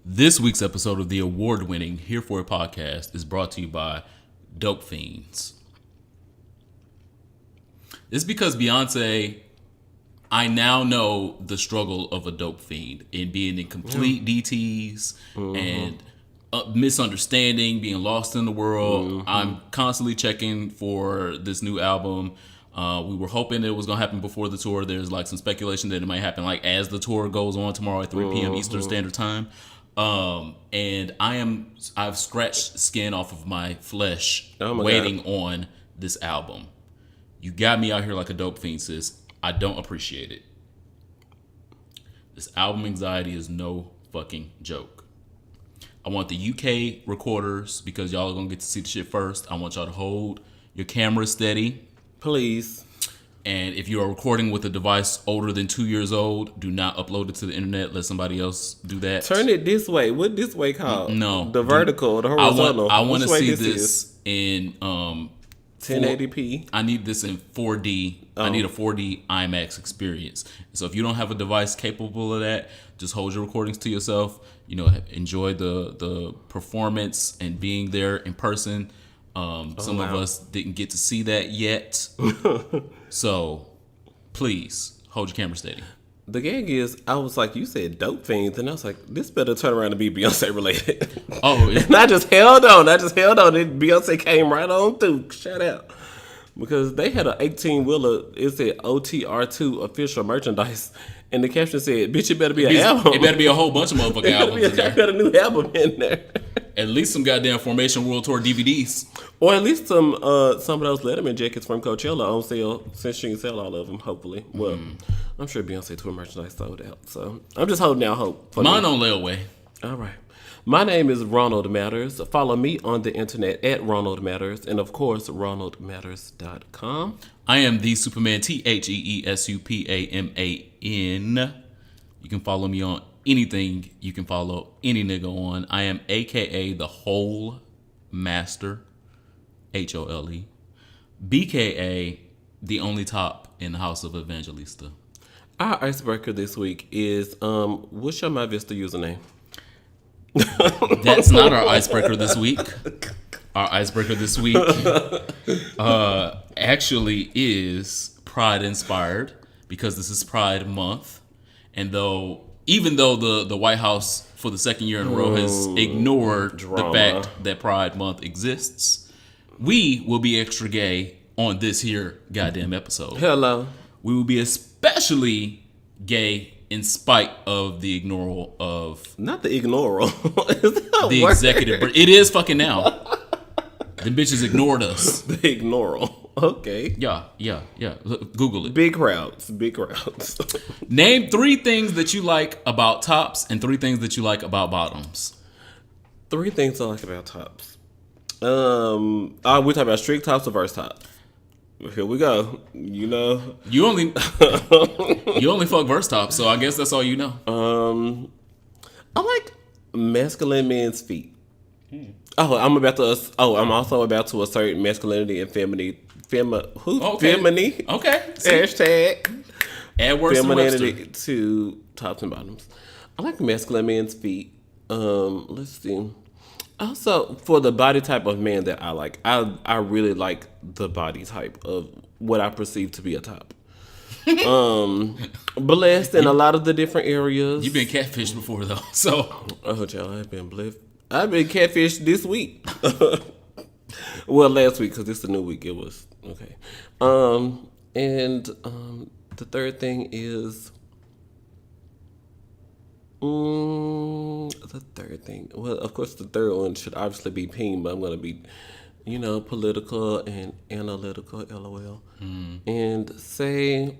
This week's episode of the award-winning Here For It podcast is brought to you by Dope Fiends. It's because Beyonce, I now know the struggle of a dope fiend in being in complete DTs and misunderstanding, being lost in the world. I'm constantly checking for this new album. We were hoping it was going to happen before the tour. There's like some speculation that it might happen like as the tour goes on tomorrow at 3 p.m. Eastern Standard Time. And I've scratched skin off of my flesh waiting on this album. You got me out here like a dope fiend, sis. I don't appreciate it. This album anxiety is no fucking joke. I want the UK recorders because y'all are going to get to see the shit first. I want y'all to hold your camera steady. Please. And if you are recording with a device older than 2 years old, do not upload it to the internet. Let somebody else do that. Turn it this way. What this way called? No. The vertical, the horizontal. I want to see this in 1080p. I need this in 4D. I need a 4D IMAX experience. So if you don't have a device capable of that, just hold your recordings to yourself. You know, enjoy the performance and being there in person. Some of us didn't get to see that yet. So please hold your camera steady. The gag is, I was like, you said dope fiends, and I was like, this better turn around and be Beyonce related. Oh, and I just held on. And Beyonce came right on through. Shout out. Because they had an 18-wheeler, it said OTR2 official merchandise, and the caption said, bitch, it better be an album. It better be a whole bunch of motherfucking albums in there. Got a new album in there. At least some goddamn Formation World Tour DVDs. Or at least some of those Letterman jackets from Coachella on sale, since she can sell all of them, hopefully. Well, I'm sure Beyonce tour merchandise sold out, so I'm just holding out hope. Mine on layaway. All right. My name is Ronald Matters. Follow me on the internet at Ronald Matters, and of course, ronaldmatters.com. I am the Superman, TheeSupaman. You can follow me on anything you can follow any nigga on. I am AKA the Whole Master, HOLE. BKA the only top in the House of Evangelista. Our icebreaker this week is what's your MyVidster username? That's not our icebreaker this week. Our icebreaker this week actually is Pride inspired because this is Pride Month, and even though the White House for the second year in a row has ignored the fact that Pride Month exists, we will be extra gay on this here goddamn episode. Hello. We will be especially gay in spite of the ignoral of... Not the ignoral. The executive... It is fucking now. The bitches ignored us. The ignoral. Okay. Yeah. Look, Google it. Big crowds. Name 3 things that you like about tops and 3 things that you like about bottoms. 3 things I like about tops. We're talking about strict tops or verse tops. Here we go. You know, you only fuck verse tops, so I guess that's all you know. I like masculine men's feet. I'm also about to assert masculinity and femininity. Femininity. Okay. Hashtag add words femininity to tops and bottoms. I like masculine men's feet. Let's see. Also, for the body type of man that I like, I really like the body type of what I perceive to be a top. Blessed in a lot of the different areas. You've been catfished before, though, so. Oh, child, I've been blessed. I've been catfished this week. Well, last week, because it's a new week. It was, okay. And the third thing is... the third thing. Well, of course, the third one should obviously be peen, but I'm going to be, political and analytical, LOL. And say,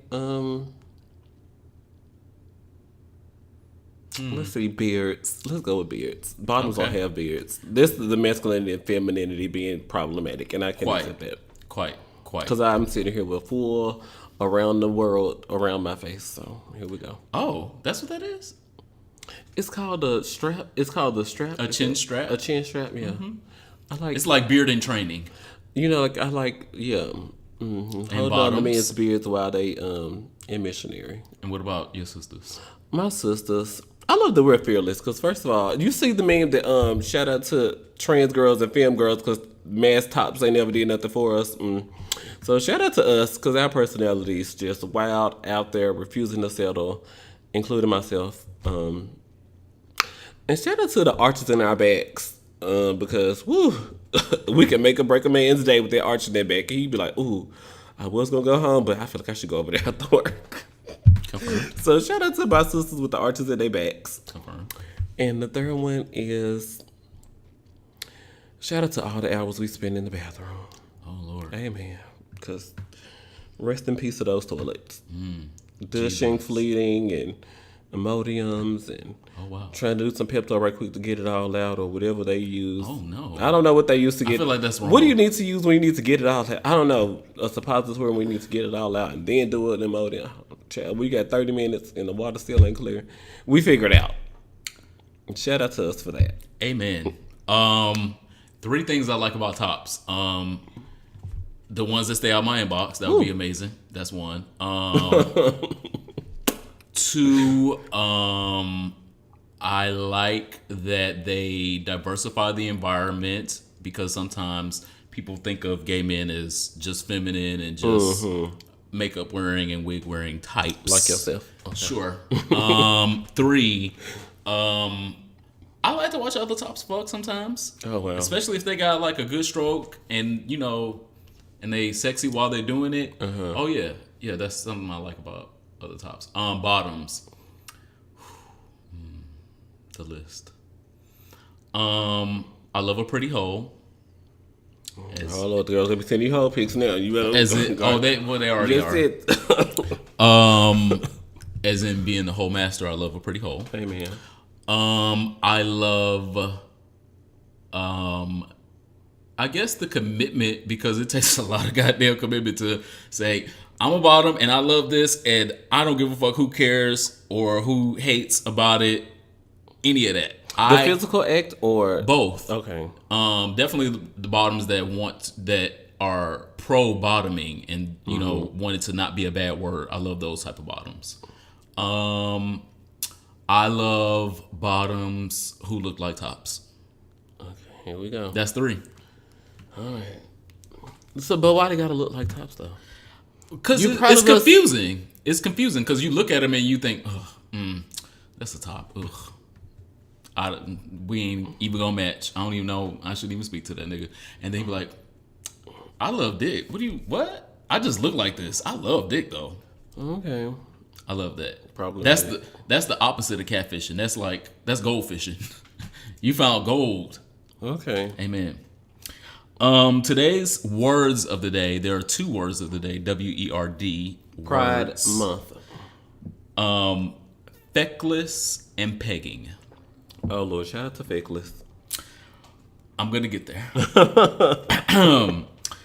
let's see, beards. Let's go with beards. Bottoms don't have beards. This is the masculinity and femininity being problematic, and I can accept that. Quite. Because I'm sitting here with full around the world around my face, so here we go. Oh, that's what that is? It's called a strap. It's called the strap. A chin strap? A chin strap, yeah. I like. It's like beard in training. I like, yeah. Hold on to men's beards while they in missionary. And what about your sisters? My sisters, I love that we're fearless because first of all, you see the meme that shout out to trans girls and femme girls because mass tops ain't never did nothing for us. So shout out to us because our personality is just wild, out there, refusing to settle, including myself. And shout out to the arches in our backs because woo, we can make or break a man's day with that arch in their back. And he'd be like, ooh, I was gonna go home, but I feel like I should go over there after work. Confirm. So shout out to my sisters with the arches in their backs. Confirm. And the third one is shout out to all the hours we spend in the bathroom. Oh Lord. Amen. Because rest in peace to those toilets. Dushing, Jesus. fleeting, and Imodiums, and Oh wow. trying to do some Pepto right quick to get it all out or whatever they use. Oh no. I don't know what they use to get. I feel like that's wrong. What do you need to use when you need to get it all out? I don't know. A suppository when we need to get it all out and then do it in Imodium. Child, we got 30 minutes and the water still ain't clear. We figured it out. Shout out to us for that. Amen. 3 things I like about tops. The ones that stay out my inbox, that would be amazing. That's 1. 2, I like that they diversify the environment because sometimes people think of gay men as just feminine and just makeup wearing and wig wearing types. Like yourself. Okay. Sure. 3, I like to watch other tops fuck sometimes. Oh, wow. Especially if they got like a good stroke and, and they sexy while they're doing it. Oh, yeah. Yeah, that's something I like about other tops. Bottoms. The list. I love a pretty hole. Oh, Lord, the girls, let me send you whole pics now. You better they already just are. it. As in being the whole master, I love a pretty hole. Amen. I love, I guess the commitment because it takes a lot of goddamn commitment to say, I'm a bottom and I love this and I don't give a fuck who cares or who hates about it. Any of that. The physical act or both. Okay. Definitely the bottoms that are pro bottoming and want it to not be a bad word. I love those type of bottoms. I love bottoms who look like tops. Okay, here we go. That's 3. All right. So, but why they gotta look like tops though? Because it's confusing. It's confusing because you look at them and you think, that's a top. Ugh. We ain't even gonna match. I don't even know. I shouldn't even speak to that nigga. And they be like, I love dick. What? I just look like this. I love dick though. Okay. I love that. Probably. That's the opposite of catfishing. That's gold fishing. You found gold. Okay. Amen. Today's words of the day. There are 2 words of the day. WERD. Pride words. Month. Feckless and pegging. Oh Lord, shout out to Fakeless. I'm gonna get there.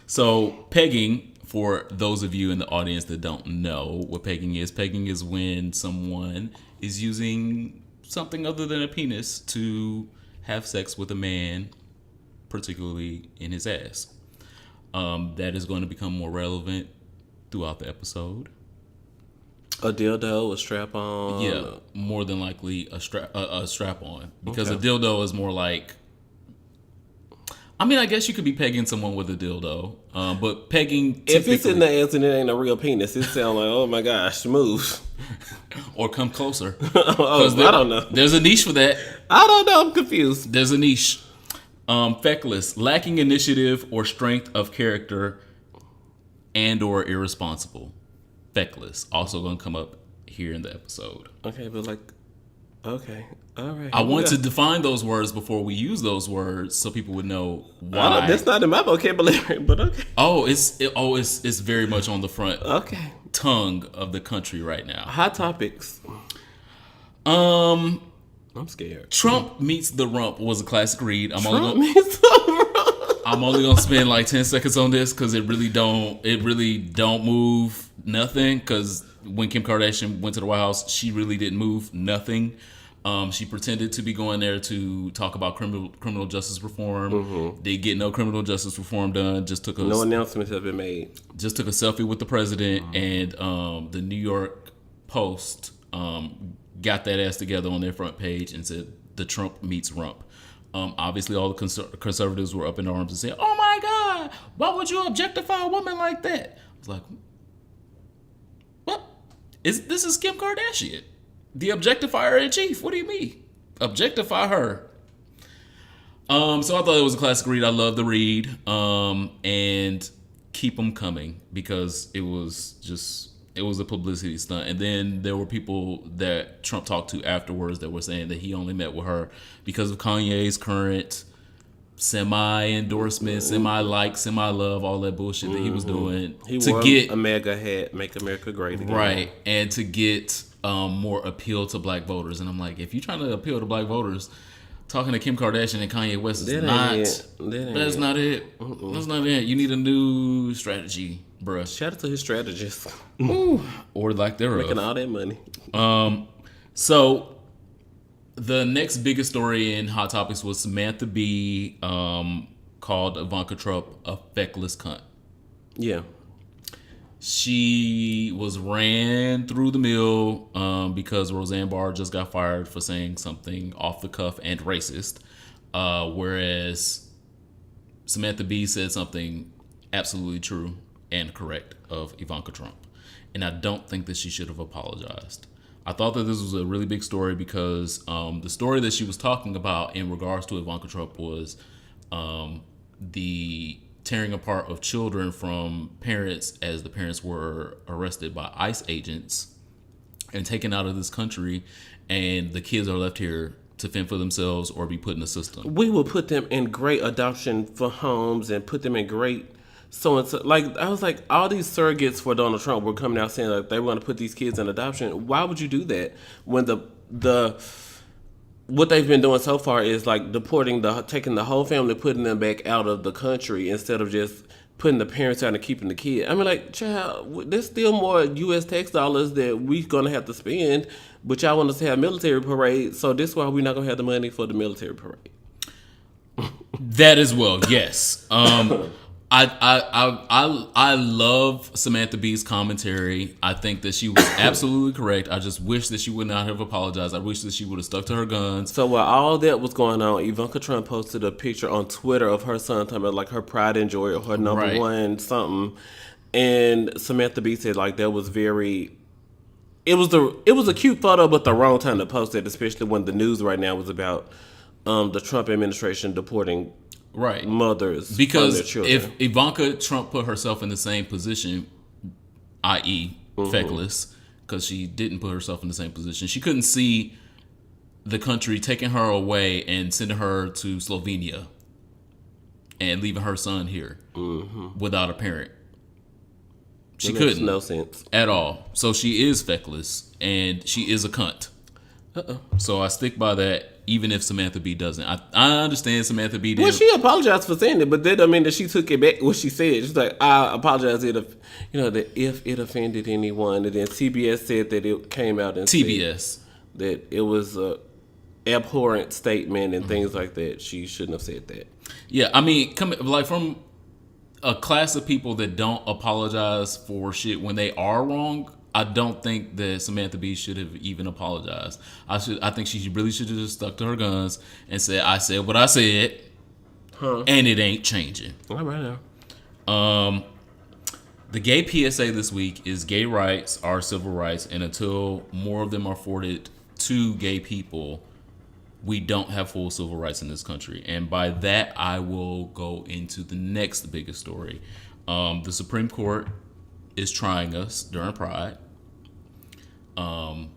So pegging, for those of you in the audience that don't know what pegging is when someone is using something other than a penis to have sex with a man, particularly in his ass. That is going to become more relevant throughout the episode. A dildo, a strap on. Yeah, more than likely a strap on because a dildo is more like. I mean, I guess you could be pegging someone with a dildo, but pegging. If it's in the ass and it ain't a real penis, it sounds like, oh my gosh, smooth. Or come closer. I don't know. There's a niche for that. I don't know. I'm confused. There's a niche. Feckless, lacking initiative or strength of character, and or irresponsible. Feckless, also going to come up here in the episode. Okay, but okay, all right. I want to define those words before we use those words so people would know why. That's not in my vocabulary, but okay. It's very much on the front tongue of the country right now. Hot topics. I'm scared. Trump meets the rump was a classic read. I'm only gonna spend like 10 seconds on this because it really don't move nothing. Because when Kim Kardashian went to the White House, she really didn't move nothing. She pretended to be going there to talk about criminal justice reform. Mm-hmm. They get no criminal justice reform done. No announcements have been made. Just took a selfie with the president, and the New York Post got that ass together on their front page and said the Trump meets rump. Obviously, all the conservatives were up in arms and said, "Oh my God, why would you objectify a woman like that?" I was like, "What? This is Kim Kardashian, the objectifier in chief? What do you mean, objectify her?" So I thought it was a classic read. I love the read, and keep them coming because it was a publicity stunt. And then there were people that Trump talked to afterwards that were saying that he only met with her because of Kanye's current semi-endorsement, semi-like, semi-love, all that bullshit that he was doing. He to wore get a MAGA hat, make America great again. right, and to get more appeal to black voters. And I'm like, if you're trying to appeal to black voters, talking to Kim Kardashian and Kanye West is not it. That's not it. That's not it. You need a new strategy, bruh. Shout out to his strategist. Or lack thereof. Making all that money. So the next biggest story in Hot Topics was Samantha Bee called Ivanka Trump a feckless cunt. Yeah. She was ran through the mill because Roseanne Barr just got fired for saying something off the cuff and racist, whereas Samantha Bee said something absolutely true and correct of Ivanka Trump. And I don't think that she should have apologized. I thought that this was a really big story because the story that she was talking about in regards to Ivanka Trump was the tearing apart of children from parents as the parents were arrested by ICE agents and taken out of this country, and the kids are left here to fend for themselves or be put in the system. We will put them in great adoption for homes and put them in great so-and-so. Like, I was like, all these surrogates for Donald Trump were coming out saying like they were going to put these kids in adoption. Why would you do that when the what they've been doing so far is like taking the whole family, putting them back out of the country instead of just putting the parents out and keeping the kid. I mean, like, child, there's still more U.S. tax dollars that we're going to have to spend, but y'all want us to have military parades, so this is why we're not going to have the money for the military parade. That as well, yes. I love Samantha Bee's commentary. I think that she was absolutely correct. I just wish that she would not have apologized. I wish that she would have stuck to her guns. So while all that was going on, Ivanka Trump posted a picture on Twitter of her son talking about like her pride and joy or her number one something. And Samantha Bee said like that was very it was a cute photo but the wrong time to post it, especially when the news right now was about the Trump administration deporting mothers because from their children. If Ivanka Trump put herself in the same position, i.e. feckless, because she didn't put herself in the same position, she couldn't see the country taking her away and sending her to Slovenia and leaving her son here without a parent. She couldn't. Makes no sense at all. So she is feckless and she is a cunt. So I stick by that, even if Samantha Bee doesn't. I understand Samantha Bee did. Well, she apologized for saying it, but that doesn't mean that she took it back. What she said, she's like, I apologize if it offended anyone. And then CBS said that it came out and TBS said that it was a abhorrent statement and things like that. She shouldn't have said that. Yeah, I mean, from a class of people that don't apologize for shit when they are wrong. I don't think that Samantha Bee should have even apologized. I think she really should have just stuck to her guns and said, "I said what I said, and it ain't changing." All right now. The gay PSA this week is gay rights are civil rights, and until more of them are afforded to gay people, we don't have full civil rights in this country. And by that, I will go into the next biggest story. The Supreme Court is trying us during Pride. They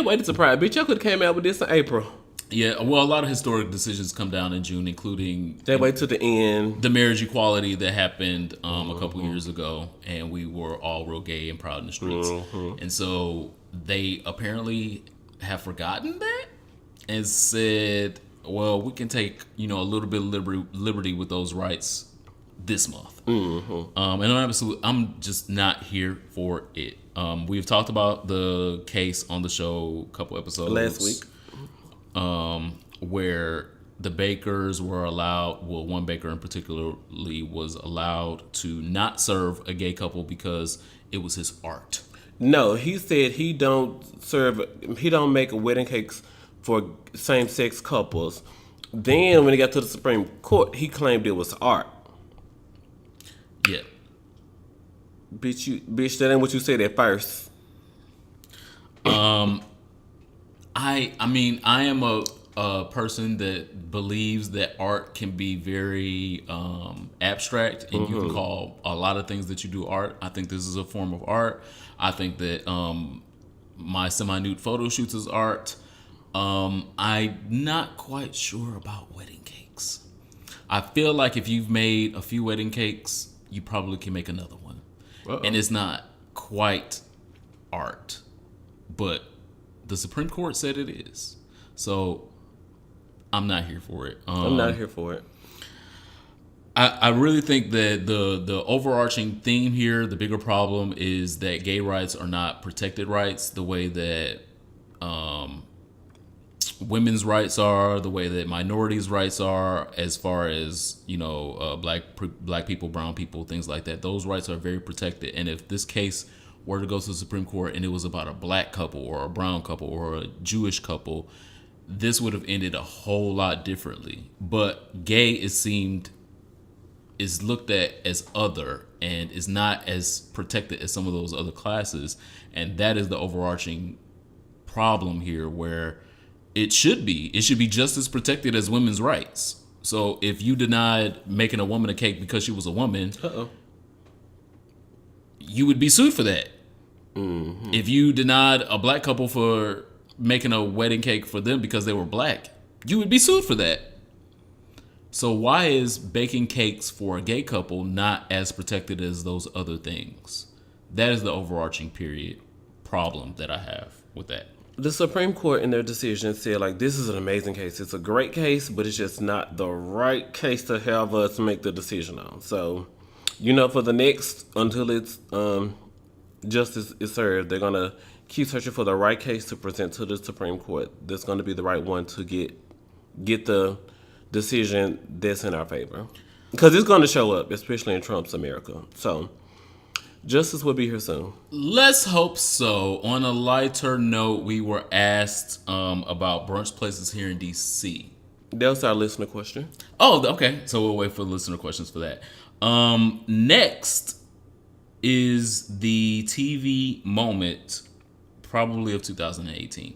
waited to Pride. Bitch, y'all could have came out with this in April. Yeah, well, a lot of historic decisions come down in June, including they wait to the end. The marriage equality that happened a couple years ago, and we were all real gay and proud in the streets. And so they apparently have forgotten that and said, well, we can take a little bit of liberty with those rights this month. And I'm just not here for it. We've talked about the case on the show a couple episodes last week, where the bakers were allowed. Well, one baker in particularly was allowed to not serve a gay couple because it was his art. No, he said he don't make wedding cakes for same sex couples. Then when he got to the Supreme Court, he claimed it was art. Yeah. Bitch, that ain't what you said at first. I mean, I am a person that believes that art can be very abstract, and you can call a lot of things that you do art. I think this is a form of art. I think that my semi-nude photo shoots is art. I'm not quite sure about wedding cakes. I feel like if you've made a few wedding cakes, you probably can make another one. Uh-oh. And it's not quite art, but the Supreme Court said it is. So I'm not here for it. I'm not here for it. I really think that the overarching theme here, the bigger problem, is that gay rights are not protected rights the way that women's rights are, the way that minorities' rights are, as far as, you know, black people, brown people, things like that. Those rights are very protected. And if this case were to go to the Supreme Court and it was about a black couple or a brown couple or a Jewish couple, this would have ended a whole lot differently. But gay is looked at as other and is not as protected as some of those other classes. And that is the overarching problem here, where it should be just as protected as women's rights. So if you denied making a woman a cake because she was a woman, you would be sued for that. Mm-hmm. If you denied a black couple for making a wedding cake for them because they were black, you would be sued for that. So why is baking cakes for a gay couple not as protected as those other things? That is the overarching problem that I have with that. The Supreme Court in their decision said, like, this is an amazing case. It's a great case, but it's just not the right case to have us make the decision on. So, you know, for the next, until it's justice is served, they're going to keep searching for the right case to present to the Supreme Court. That's going to be the right one to get the decision that's in our favor. Because it's going to show up, especially in Trump's America. So, justice will be here soon. Let's hope so. On a lighter note, we were asked about brunch places here in D.C. That was our listener question. Oh, okay. So we'll wait for listener questions for that. Next is the TV moment, probably of 2018.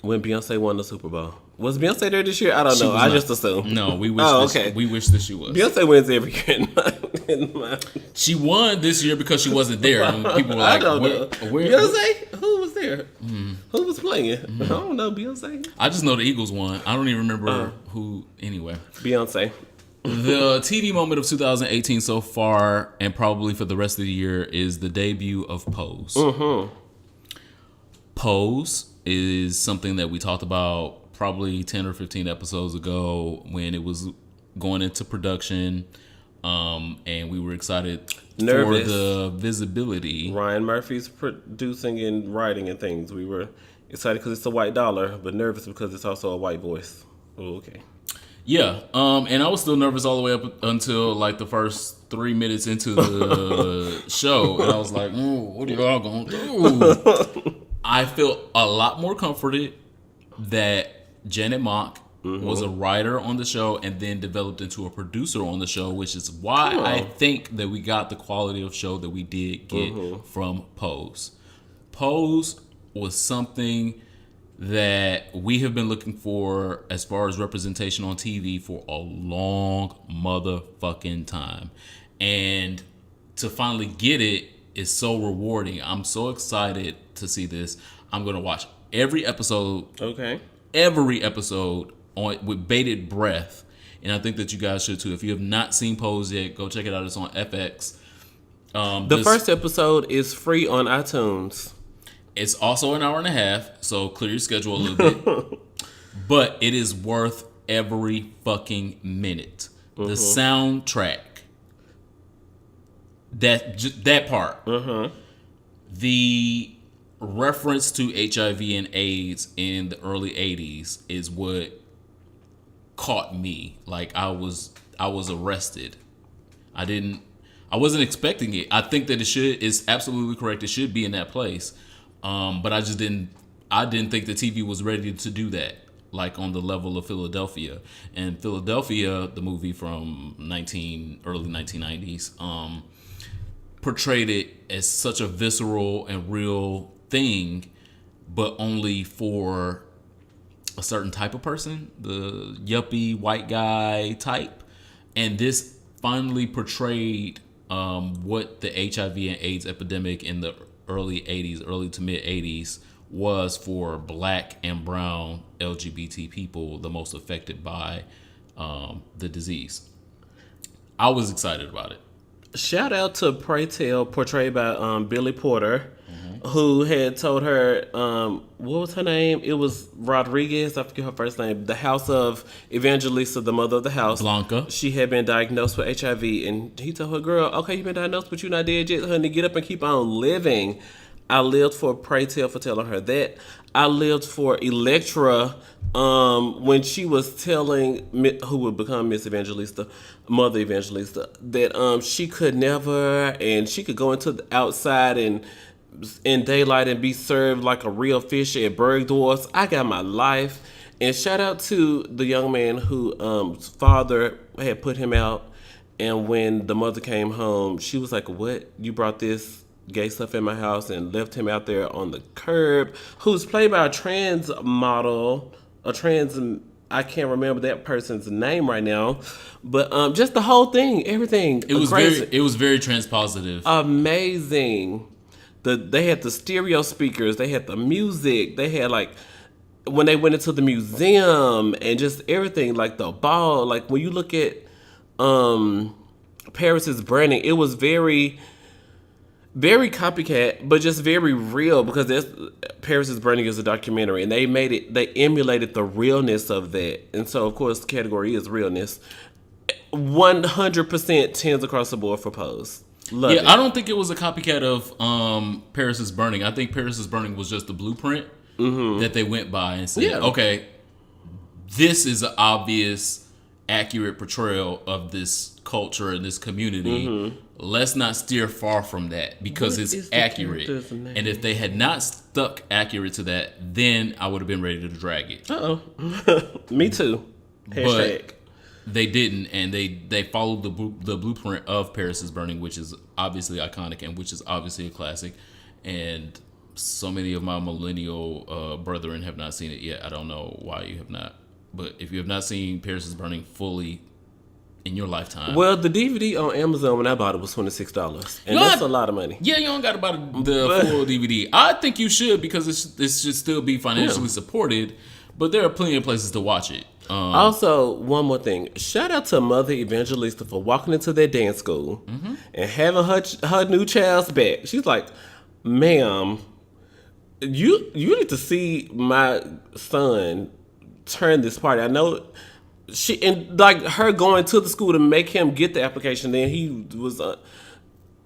When Beyonce won the Super Bowl. Was Beyonce there this year? I don't know. I just assume. No, we wish we wish that she was. Beyonce wins every year. She won this year because she wasn't there. And people were like, I don't know. Beyonce? Who was there? Who was playing? I don't know. Beyonce? I just know the Eagles won. I don't even remember who. Anyway. Beyonce. The TV moment of 2018 so far, and probably for the rest of the year, is the debut of Pose. Mm-hmm. Pose is something that we talked about probably 10 or 15 episodes ago when it was going into production, and we were excited for the visibility. Ryan Murphy's producing and writing and things. We were excited because it's a white dollar, but nervous because it's also a white voice. Oh, okay. Yeah, and I was still nervous all the way up until like the first 3 minutes into the show, and I was like, what are y'all going to do? I feel a lot more comforted that Janet Mock was a writer on the show and then developed into a producer on the show, which is why I think that we got the quality of show that we did get from Pose. Pose was something that we have been looking for as far as representation on TV for a long motherfucking time. And to finally get it is so rewarding. I'm so excited to see this. I'm going to watch every episode. Okay. Every episode with bated breath. And I think that you guys should too. If you have not seen Pose yet, go check it out. It's on FX. The first episode is free on iTunes. It's also an hour and a half, so clear your schedule a little bit. But it is worth every fucking minute. The soundtrack. That part. The reference to HIV and AIDS in the early 80s is what caught me. Like I was arrested. I I wasn't expecting it. I think that it's absolutely correct. It should be in that place. But I didn't think the TV was ready to do that, like on the level of Philadelphia. And Philadelphia, the movie from early 1990s, portrayed it as such a visceral and real thing, but only for a certain type of person, the yuppie white guy type. And this finally portrayed what the HIV and AIDS epidemic in the early to mid 80s was for Black and brown LGBT people, the most affected by the disease. I was excited about it. Shout out to Pray Tell, portrayed by Billy Porter, who had told her, what was her name? It was Rodriguez. I forget her first name. The house of Evangelista, the mother of the house. Blanca. She had been diagnosed with HIV, and he told her, girl, okay, you've been diagnosed, but you're not dead yet, honey. Get up and keep on living. I lived for Pray Tell for telling her that. I lived for Electra when she was telling, who would become Miss Evangelista, Mother Evangelista, that she could never, and she could go into the outside and in daylight and be served like a real fish at Bergdorf's. I got my life. And shout out to the young man who father had put him out, and when the mother came home, she was like, what? You brought this gay stuff in my house, and left him out there on the curb, who's played by a trans model, I can't remember that person's name right now, but just the whole thing, everything. It was very transpositive. Amazing. They had the stereo speakers, they had the music, they had like when they went into the museum and just everything, like the ball. Like when you look at Paris is Burning, it was very, very copycat, but just very real, because Paris is Burning is a documentary, and they emulated the realness of that. And so, of course, the category is realness. 100% tens across the board for Pose. Love it. I don't think it was a copycat of Paris is Burning. I think Paris is Burning was just the blueprint that they went by and said, okay, this is an obvious, accurate portrayal of this culture and this community. Let's not steer far from that, because it's accurate. And if they had not stuck accurate to that, then I would have been ready to drag it. Me too. Hashtag. But they didn't, and they followed the blueprint of Paris is Burning, which is obviously iconic and which is obviously a classic. And so many of my millennial brethren have not seen it yet. I don't know why you have not. But if you have not seen Paris is Burning fully in your lifetime. Well, the DVD on Amazon when I bought it was $26. And that's a lot of money. Yeah, you don't got to buy the full DVD. I think you should, because it should still be financially supported. But there are plenty of places to watch it. Also, one more thing. Shout out to Mother Evangelista for walking into that dance school and having her new child's back. She's like, ma'am, you need to see my son turn this party. I know she, and like her going to the school to make him get the application, then he was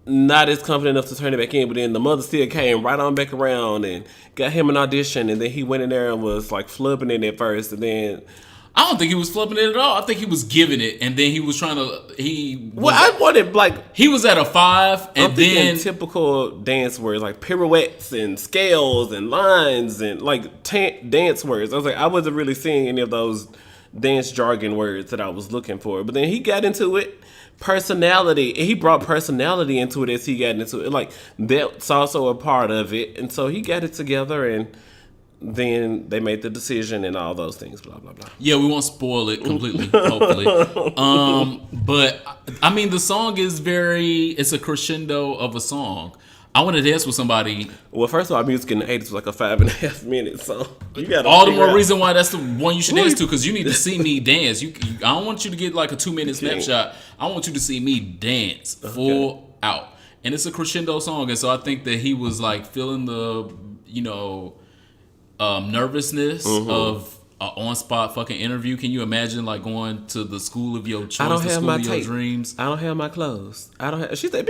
not as confident enough to turn it back in, but then the mother still came right on back around and got him an audition, and then he went in there and was like flubbing it at first, and then I don't think he was flipping it at all. I think he was giving it, and then he was trying to. I wanted like he was at a 5, and then typical dance words like pirouettes and scales and lines and like dance words. I was like, I wasn't really seeing any of those dance jargon words that I was looking for. But then he got into it. Personality, and he brought personality into it as he got into it. Like that's also a part of it, and so he got it together, and then they made the decision and all those things, blah, blah, blah. Yeah, we won't spoil it completely, hopefully. But, I mean, the song is it's a crescendo of a song. I want to dance with somebody. Well, first of all, music in the 80s was like a 5.5 minute song. You got all the more reason why that's the one you should dance to, because you need to see me dance. I don't want you to get like a 2-minute snapshot. I want you to see me dance full out. And it's a crescendo song, and so I think that he was like feeling the, nervousness of an on-spot fucking interview. Can you imagine like going to the school of your choice, the school of your dreams? I don't have my clothes. She said,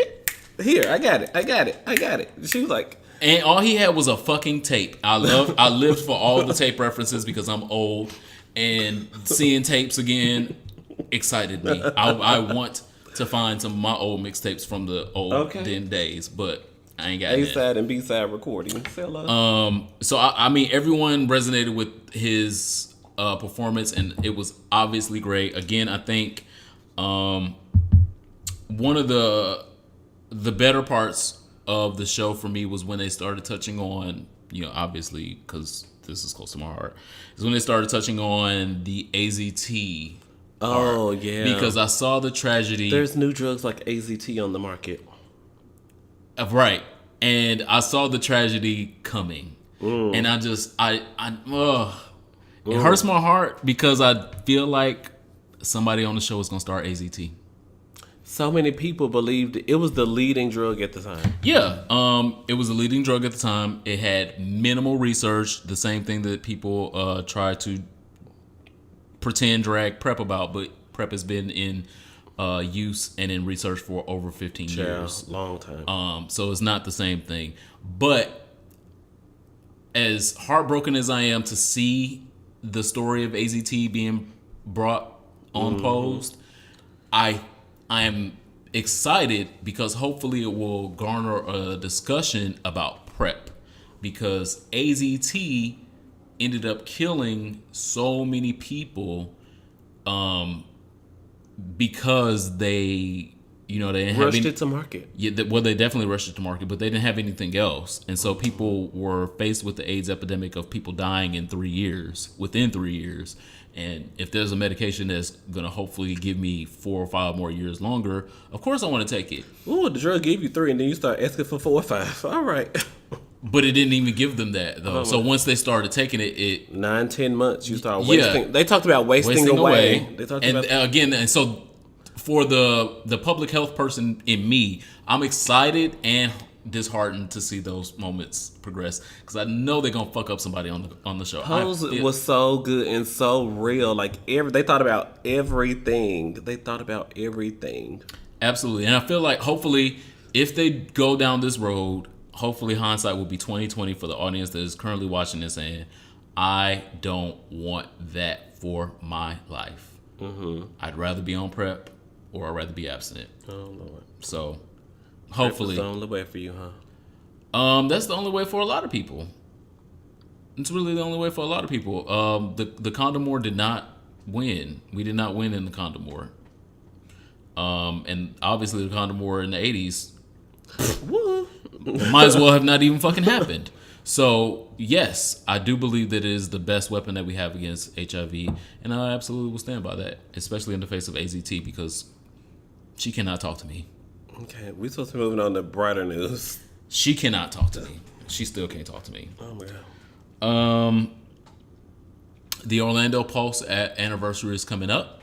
here, I got it. She was like, and all he had was a fucking tape. I lived for all the tape references because I'm old, and seeing tapes again excited me. I want to find some of my old mixtapes from the old den days, but I ain't got A-side and B-side recording. So I mean, everyone resonated with his performance, and it was obviously great. Again, I think one of the better parts of the show for me was when they started touching on, obviously, because this is close to my heart, is when they started touching on the AZT. Oh, yeah. Because I saw the tragedy. There's new drugs like AZT on the market. Right. And I saw the tragedy coming. And I just, it hurts my heart because I feel like somebody on the show is going to start AZT. So many people believed it was the leading drug at the time. Yeah, it was a leading drug at the time. It had minimal research, the same thing that people try to pretend drag PrEP about, but PrEP has been in use and in research for over 15 years. Long time. So it's not the same thing. But as heartbroken as I am to see the story of AZT being brought on posed, I am excited because hopefully it will garner a discussion about PrEP, because AZT ended up killing so many people because they didn't rushed it to market. Yeah, they definitely rushed it to market, but they didn't have anything else, and so people were faced with the AIDS epidemic of people dying within 3 years. And if there's a medication that's gonna hopefully give me 4 or 5 more years longer, of course I want to take it. Ooh, the drug gave you 3, and then you start asking for 4 or 5. All right. But it didn't even give them that though. So once they started taking it 9-10 months you start wasting. They talked about wasting away. They talked about and so for the public health person in me, I'm excited and disheartened to see those moments progress, because I know they're gonna fuck up somebody on the show. Pose was so good and so real. Like they thought about everything. Absolutely, and I feel like hopefully if they go down this road, hopefully hindsight will be 20/20 for the audience that is currently watching this, and I don't want that for my life. I'd rather be on PrEP or I'd rather be abstinent. Oh Lord. So hopefully that's the only way for you, huh? That's the only way for a lot of people. It's really the only way for a lot of people. The condom war did not win. We did not win in the condom war. And obviously the condom war in the 80s might as well have not even fucking happened. So yes, I do believe that it is the best weapon that we have against HIV, and I absolutely will stand by that, especially in the face of AZT, because she cannot talk to me. Okay, we're supposed to be moving on to brighter news. She cannot talk to me. She still can't talk to me. Oh my God. The Orlando Pulse anniversary is coming up.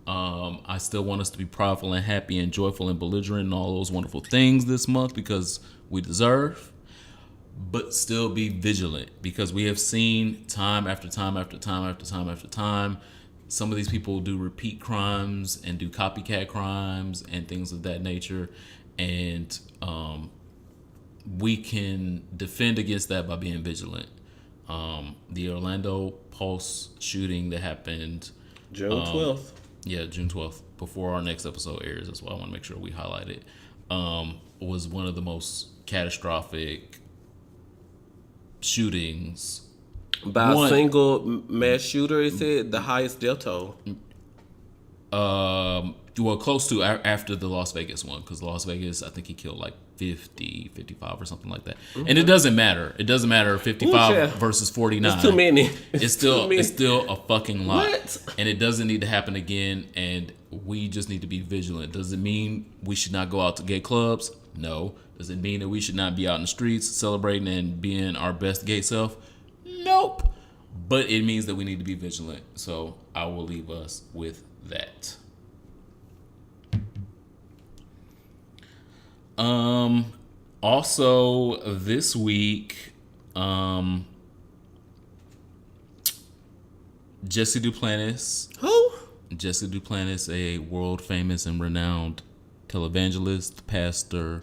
I still want us to be proudful and happy and joyful and belligerent and all those wonderful things this month, because we deserve, but still be vigilant, because we have seen time after time after time after time after time, some of these people do repeat crimes and do copycat crimes and things of that nature. And we can defend against that by being vigilant. The Orlando Pulse shooting that happened June 12th. Yeah, June 12th, before our next episode airs. That's why I want to make sure we highlight it. Was one of the most catastrophic shootings. By a single mass shooter, it said the highest death toll. Well, close to after the Las Vegas one, because Las Vegas, I think he killed like 50, 55 or something like that. Mm-hmm. And it doesn't matter. It doesn't matter 55 versus 49. It's too many. It's still a fucking lot. What? And it doesn't need to happen again, and we just need to be vigilant. Does it mean we should not go out to gay clubs? No. Does it mean that we should not be out in the streets celebrating and being our best gay self? Nope. But it means that we need to be vigilant. So I will leave us with that. Also this week, Jesse Duplantis. Who? Jesse Duplantis, a world famous and renowned televangelist, pastor,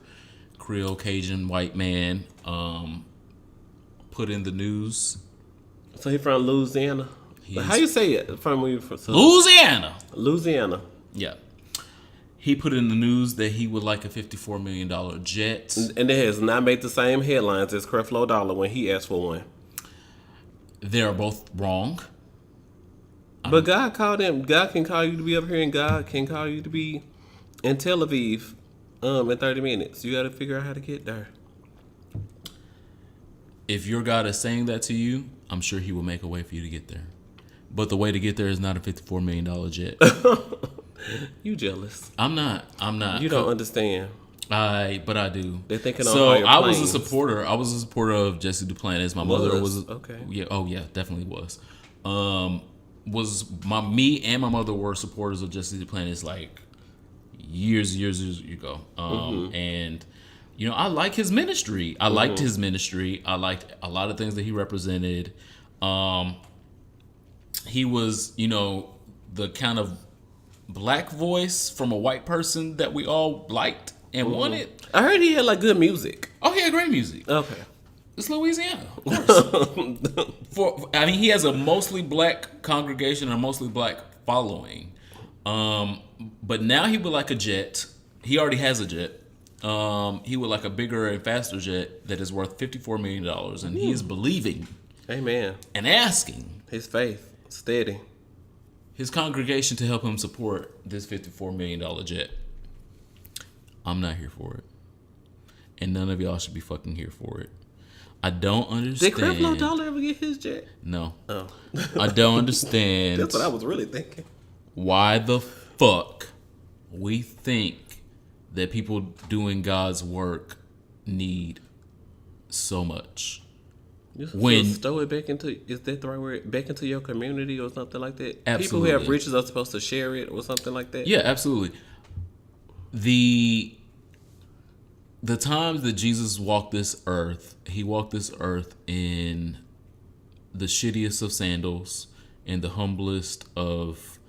Creole Cajun white man, put in the news. So he from Louisiana? How you say it? From where you from? Louisiana. Louisiana. Yeah. He put in the news that he would like a $54 million jet. And it has not made the same headlines as Creflo Dollar when he asked for one. They are both wrong. But God called him. God can call you to be up here, and God can call you to be in Tel Aviv in 30 minutes. You got to figure out how to get there. If your God is saying that to you, I'm sure he will make a way for you to get there. But the way to get there is not a $54 million jet. You jealous. I'm not. You don't understand. But I do. They're thinking on so higher I was planes. a supporter. I was a supporter of Jesse Duplantis. My mother was. Okay. Yeah. Oh yeah, definitely was. Me and my mother were supporters of Jesse Duplantis like years ago. And you know, I like his ministry. I liked his ministry. I liked a lot of things that he represented. He was, you know, the kind of black voice from a white person that we all liked and wanted. I heard he had like good music. Oh, he had great music. Okay. It's Louisiana, of course. He has a mostly black congregation and a mostly black following. But now he would like a jet. He already has a jet. He would like a bigger and faster jet that is worth $54 million. And he is believing. Amen. And asking. His faith. Steady. His congregation to help him support this $54 million jet. I'm not here for it. And none of y'all should be fucking here for it. I don't understand. Did Creflo Dollar ever get his jet? No. Oh. I don't understand. That's what I was really thinking. Why the fuck we think that people doing God's work need so much. When stow it back into, is that the right word? Back into your community or something like that? Absolutely. People who have riches are supposed to share it or something like that? Yeah, absolutely. The times that Jesus walked this earth, he walked this earth in the shittiest of sandals and the humblest of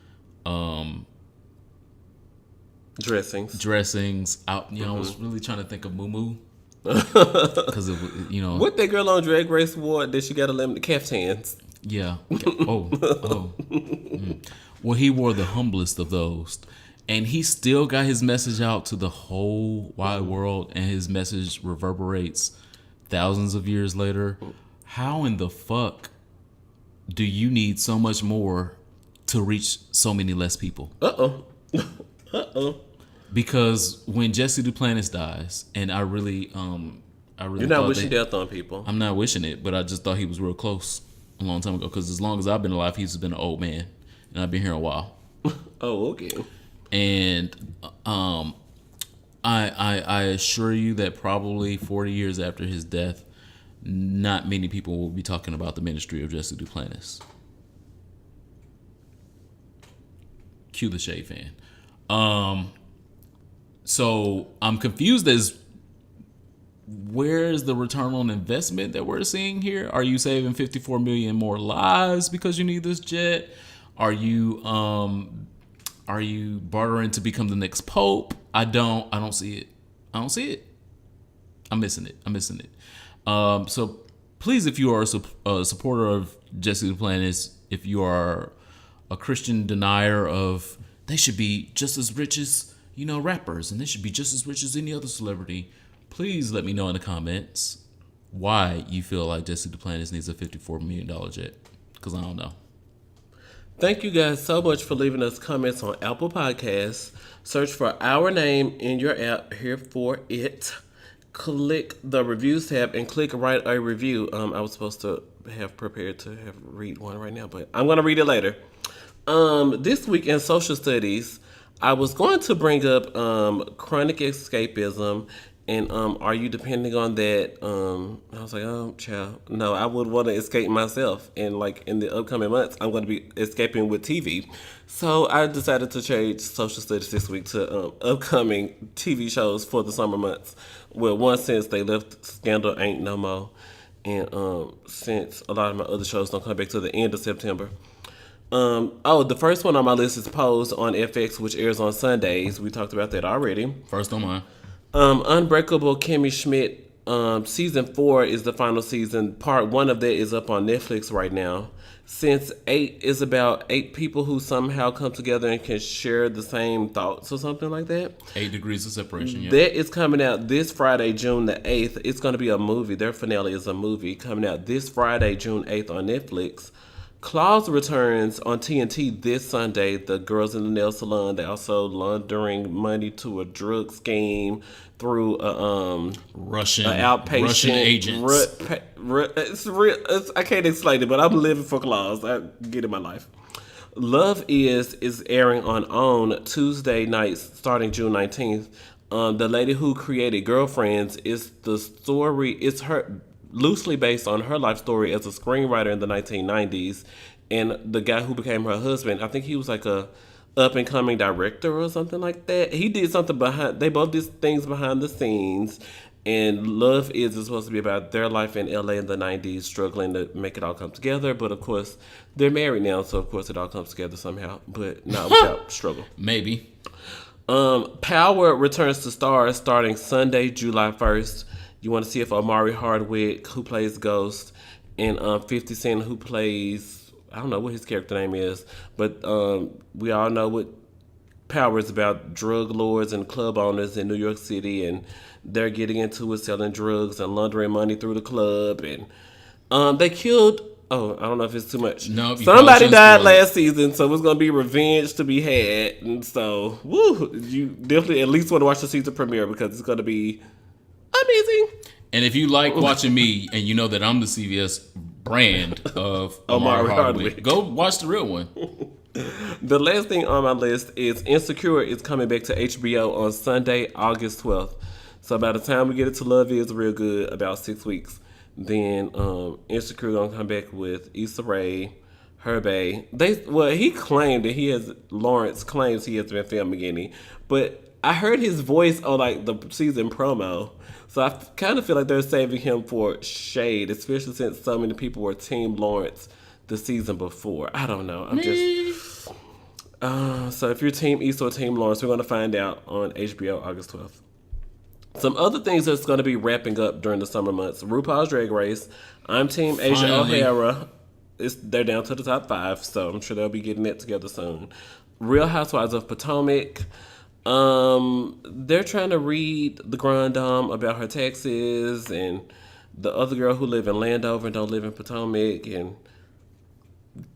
dressings. Out, you know, I was really trying to think of Moo because it, you know, what that girl on Drag Race wore that she got a lemon caftans. Yeah. Well, he wore the humblest of those. And he still got his message out to the whole wide world, and his message reverberates thousands of years later. How in the fuck do you need so much more to reach so many less people? Because when Jesse Duplantis dies, and I really you're not wishing death on people. I'm not wishing it, but I just thought he was real close a long time ago. Because as long as I've been alive, he's been an old man, and I've been here a while. Oh, okay. And I assure you that probably 40 years after his death, not many people will be talking about the ministry of Jesse Duplantis. Cue the Shade fan. So I'm confused as where's the return on investment that we're seeing here? Are you saving 54 million more lives because you need this jet? Are you bartering to become the next pope? I don't see it. I'm missing it. So please, if you are a supporter of Jesse Duplantis, if you are a Christian denier of they should be just as rich as, you know, rappers, and they should be just as rich as any other celebrity, please let me know in the comments why you feel like Jesse Duplantis needs a $54 million jet, because I don't know. Thank you guys so much for leaving us comments on Apple Podcasts. Search for our name in your app, Here For It. Click the reviews tab and click write a review. I was supposed to have prepared to read one right now, but I'm going to read it later. This week in social studies, I was going to bring up chronic escapism. And are you depending on that? I was like, child, no, I would want to escape myself. And like in the upcoming months, I'm going to be escaping with TV. So I decided to change social studies this week to upcoming TV shows for the summer months. Well, one, since they left Scandal Ain't No More. And since a lot of my other shows don't come back till the end of September. The first one on my list is Pose on FX, which airs on Sundays. We talked about that already. First on mine. Unbreakable Kimmy Schmidt, season 4 is the final season. Part 1 of that is up on Netflix right now. Since 8 is about 8 people who somehow come together and can share the same thoughts or something like that. 8 degrees of separation, yeah. That is coming out this Friday, June the 8th. It's going to be a movie. Their finale is a movie coming out this Friday, June 8th on Netflix. Claws returns on TNT this Sunday. The girls in the nail salon, they also laundering money to a drug scheme through a Russian outpatient agents. It's real. I can't explain it, but I'm living for Claws. I get in my life. Love is airing on OWN Tuesday nights starting June 19th. The lady who created Girlfriends is the story. It's her loosely based on her life story as a screenwriter in the 1990s, and the guy who became her husband. I think he was like a up and coming director or something like that. He did something behind. They both did things behind the scenes. And Love is supposed to be about their life in LA in the 90s, struggling to make it all come together. But of course, they're married now, so of course it all comes together somehow, but not without struggle. Maybe. Power returns to Stars starting Sunday, July 1st. You want to see if Omari Hardwick, who plays Ghost, and 50 Cent, who plays, I don't know what his character name is, but we all know what Power is about: drug lords and club owners in New York City, and they're getting into it, selling drugs and laundering money through the club. And they killed, I don't know if it's too much. No, somebody died last season, so it's going to be revenge to be had. And so, you definitely at least want to watch the season premiere because it's going to be amazing. And if you like watching me and you know that I'm the CVS brand of Omari Hardwick, go watch the real one. The last thing on my list is Insecure is coming back to HBO on Sunday, August 12th. So by the time we get it to Love Is Real Good, about 6 weeks, then Insecure gonna come back with Issa Rae, Herbe. Lawrence claims he has been filming any, but I heard his voice on like the season promo. So I kind of feel like they're saving him for shade, especially since so many people were Team Lawrence the season before. I don't know. So if you're Team Issa or Team Lawrence, we're going to find out on HBO August 12th. Some other things that's going to be wrapping up during the summer months: RuPaul's Drag Race. I'm Team Asia O'Hara. They're down to the top 5, so I'm sure they'll be getting that together soon. Real Housewives of Potomac. They're trying to read the Grand Dame about her taxes, and the other girl who live in Landover and don't live in Potomac, and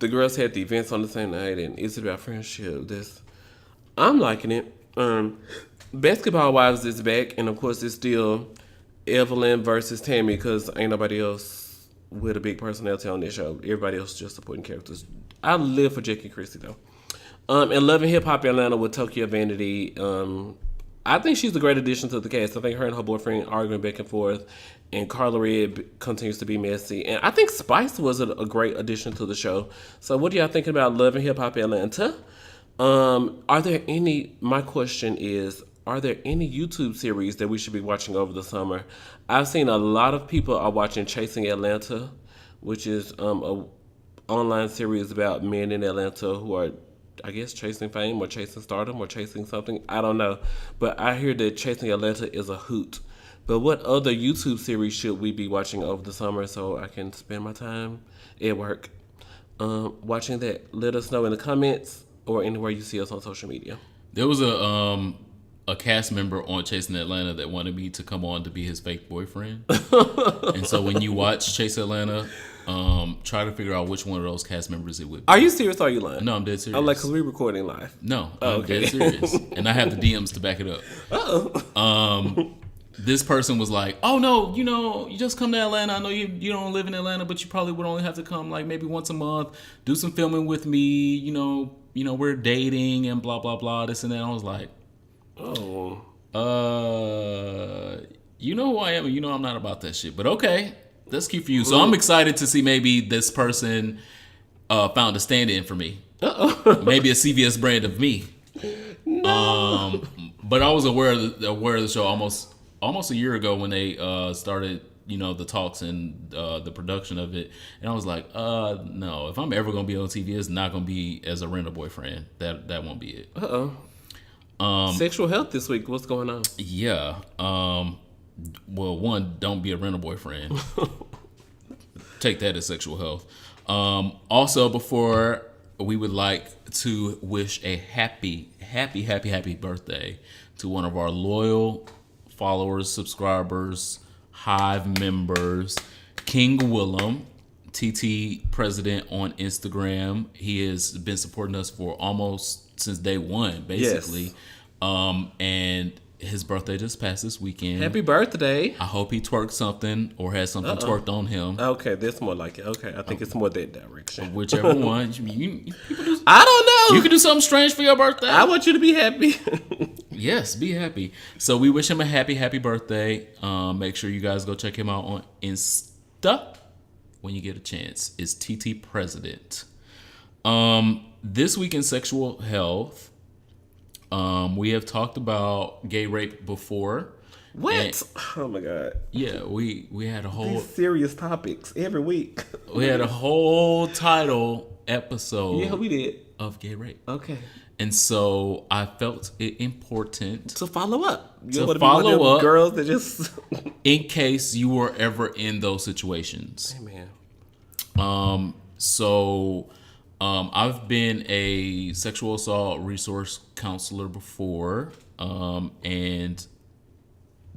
the girls had the events on the same night, and it's about friendship. I'm liking it. Basketball Wives is back, and of course it's still Evelyn versus Tammy because ain't nobody else with a big personality on this show. Everybody else is just supporting characters. I live for Jackie Christie though. And Love and Hip Hop Atlanta with Tokyo Vanity. I think she's a great addition to the cast. I think her and her boyfriend arguing back and forth, and Carla Red continues to be messy. And I think Spice was a great addition to the show. So what do y'all think about Love and Hip Hop Atlanta? My question is, are there any YouTube series that we should be watching over the summer? I've seen a lot of people are watching Chasing Atlanta, which is a online series about men in Atlanta who are, I guess, chasing fame or chasing stardom or chasing something. I don't know. But I hear that Chasing Atlanta is a hoot. But what other YouTube series should we be watching over the summer so I can spend my time at work watching that? Let us know in the comments or anywhere you see us on social media. There was a cast member on Chasing Atlanta that wanted me to come on to be his fake boyfriend. And so when you watch Chase Atlanta, try to figure out which one of those cast members it would be. Are you serious or are you lying? No, I'm dead serious. I'm like, because we're recording live. No, I'm dead serious. And I have the DMs to back it up. This person was like, oh no, you just come to Atlanta. I know you don't live in Atlanta, but you probably would only have to come like maybe once a month, do some filming with me, we're dating and blah, blah, blah, this and that. I was like, you know who I am, and I'm not about that shit. But okay, that's cute for you. So I'm excited to see maybe this person found a stand-in for me. Maybe a CVS brand of me. No. But I was aware of the show almost a year ago when they started, the talks and the production of it. And I was like, no, if I'm ever going to be on TV, it's not going to be as a rental boyfriend. That won't be it. Sexual health this week. What's going on? Yeah. Well, one, don't be a rental boyfriend. Take that as sexual health. Also, before we would like to wish a happy birthday to one of our loyal followers, subscribers, Hive members, King Willem, TT President on Instagram. He has been supporting us for almost since day one, basically. Yes. And his birthday just passed this weekend. Happy birthday. I hope he twerked something or has something twerked on him. Okay, that's more like it. Okay, I think it's more that direction. Whichever one. People do, I don't know. you can do something strange for your birthday. I want you to be happy. Yes, be happy. So we wish him a happy birthday. Make sure you guys go check him out on Insta when you get a chance. It's TT President. This week in sexual health, we have talked about gay rape before. What? And, oh my God. yeah, we had a whole These serious topics every week. we had a whole title episode Yeah, we did. of gay rape. Okay. And so I felt it important To follow up. You To wanna be follow one of them up. girls that just. in case you were ever in those situations. Man. So I've been a sexual assault resource counselor before, and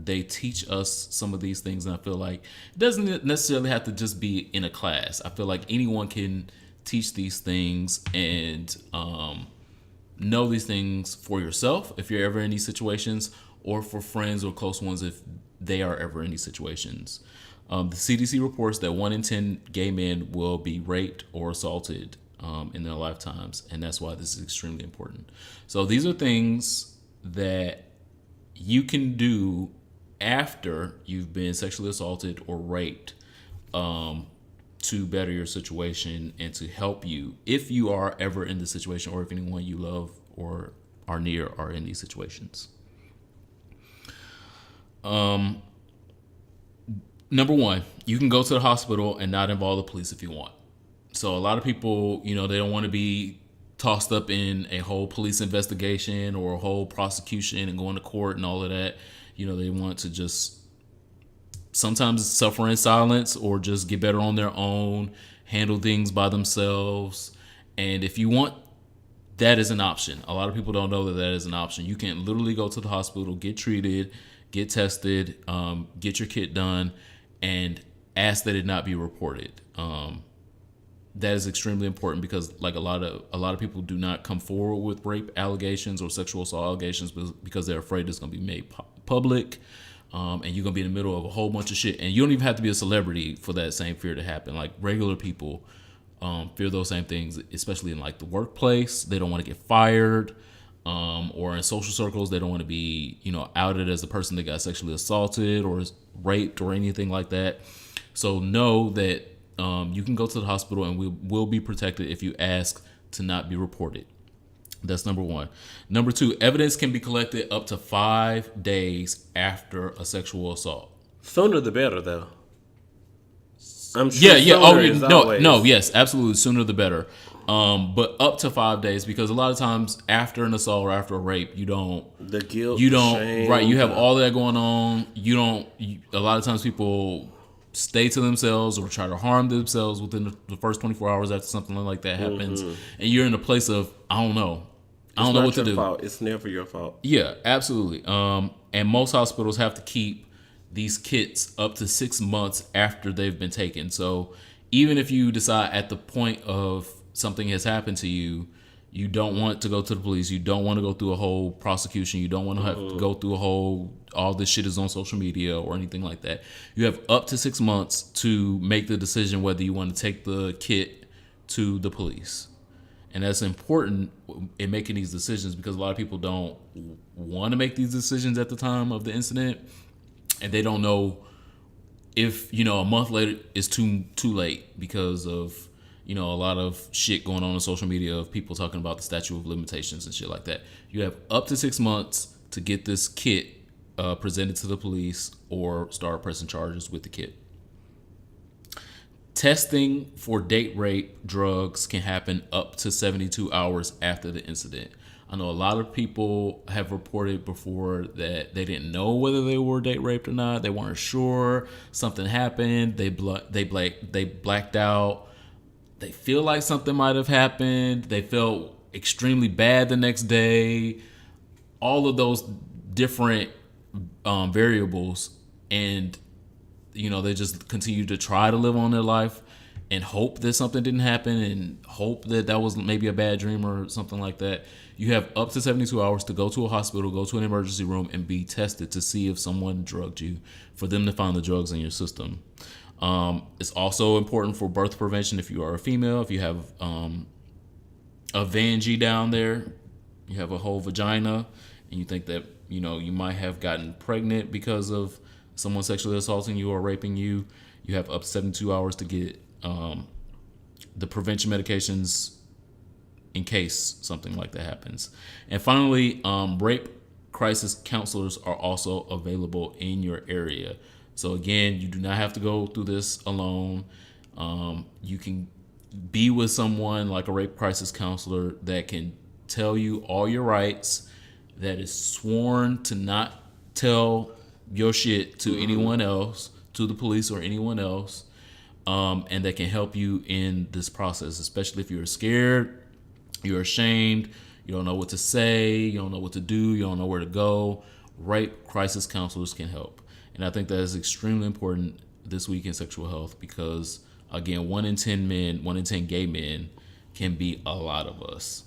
they teach us some of these things, and I feel like it doesn't necessarily have to just be in a class. I feel like anyone can teach these things and know these things for yourself if you're ever in these situations, or for friends or close ones if they are ever in these situations. The CDC reports that 1 in 10 gay men will be raped or assaulted in their lifetimes, and that's why this is extremely important. So these are things that you can do after you've been sexually assaulted or raped to better your situation and to help you if you are ever in this situation, or if anyone you love or are near are in these situations. Number one, you can go to the hospital and not involve the police if you want. So a lot of people, they don't want to be tossed up in a whole police investigation or a whole prosecution and going to court and all of that. They want to just sometimes suffer in silence or just get better on their own, handle things by themselves. And if you want, that is an option. A lot of people don't know that is an option. You can literally go to the hospital, get treated, get tested, get your kit done, and ask that it not be reported. That is extremely important because, like, a lot of people do not come forward with rape allegations or sexual assault allegations because they're afraid it's going to be made public, and you're going to be in the middle of a whole bunch of shit. And you don't even have to be a celebrity for that same fear to happen. Like, regular people fear those same things, especially in, like, the workplace. They don't want to get fired, or in social circles, they don't want to be, outed as the person that got sexually assaulted or raped or anything like that. So know that you can go to the hospital and we will be protected if you ask to not be reported. That's number one. Number two, evidence can be collected up to 5 days after a sexual assault. Sooner the better, though. I'm sure. Yeah. Always. Yes, absolutely. Sooner the better. But up to 5 days, because a lot of times after an assault or after a rape, the guilt, shame, right? You have all that going on. A lot of times people stay to themselves or try to harm themselves within the first 24 hours after something like that happens, and you're in a place of I don't know what to do. Fault. It's never your fault. Yeah, absolutely. And most hospitals have to keep these kits up to 6 months after they've been taken. So even if you decide at the point of something has happened to you, you don't want to go to the police, you don't want to go through a whole prosecution, you don't want to have to go through all this shit is on social media or anything like that. You have up to 6 months to make the decision whether you want to take the kit to the police. And that's important in making these decisions because a lot of people don't want to make these decisions at the time of the incident, and they don't know if a month later is too late because of a lot of shit going on social media of people talking about the statute of limitations and shit like that. You have up to 6 months to get this kit presented to the police or start pressing charges with the kit. Testing for date rape drugs can happen up to 72 hours after the incident. I know a lot of people have reported before that they didn't know whether they were date raped or not. They weren't sure. Something happened. They blacked out. they feel like something might have happened. They felt extremely bad the next day. All of those different variables, and they just continue to try to live on their life and hope that something didn't happen and hope that was maybe a bad dream or something like that. You have up to 72 hours to go to a hospital, go to an emergency room, and be tested to see if someone drugged you, for them to find the drugs in your system. It's also important for birth prevention if you are a female. If you have a Vangie down there, you have a whole vagina, and you think that you might have gotten pregnant because of someone sexually assaulting you or raping you, you have up to 72 hours to get the prevention medications in case something like that happens. And finally, rape crisis counselors are also available in your area. So again, you do not have to go through this alone. You can be with someone like a rape crisis counselor that can tell you all your rights, that is sworn to not tell your shit to anyone else, to the police or anyone else, and that can help you in this process, especially if you're scared, you're ashamed, you don't know what to say, you don't know what to do, you don't know where to go. Rape crisis counselors can help. And I think that is extremely important this week in sexual health because, again, 1 in 10 gay men can be a lot of us.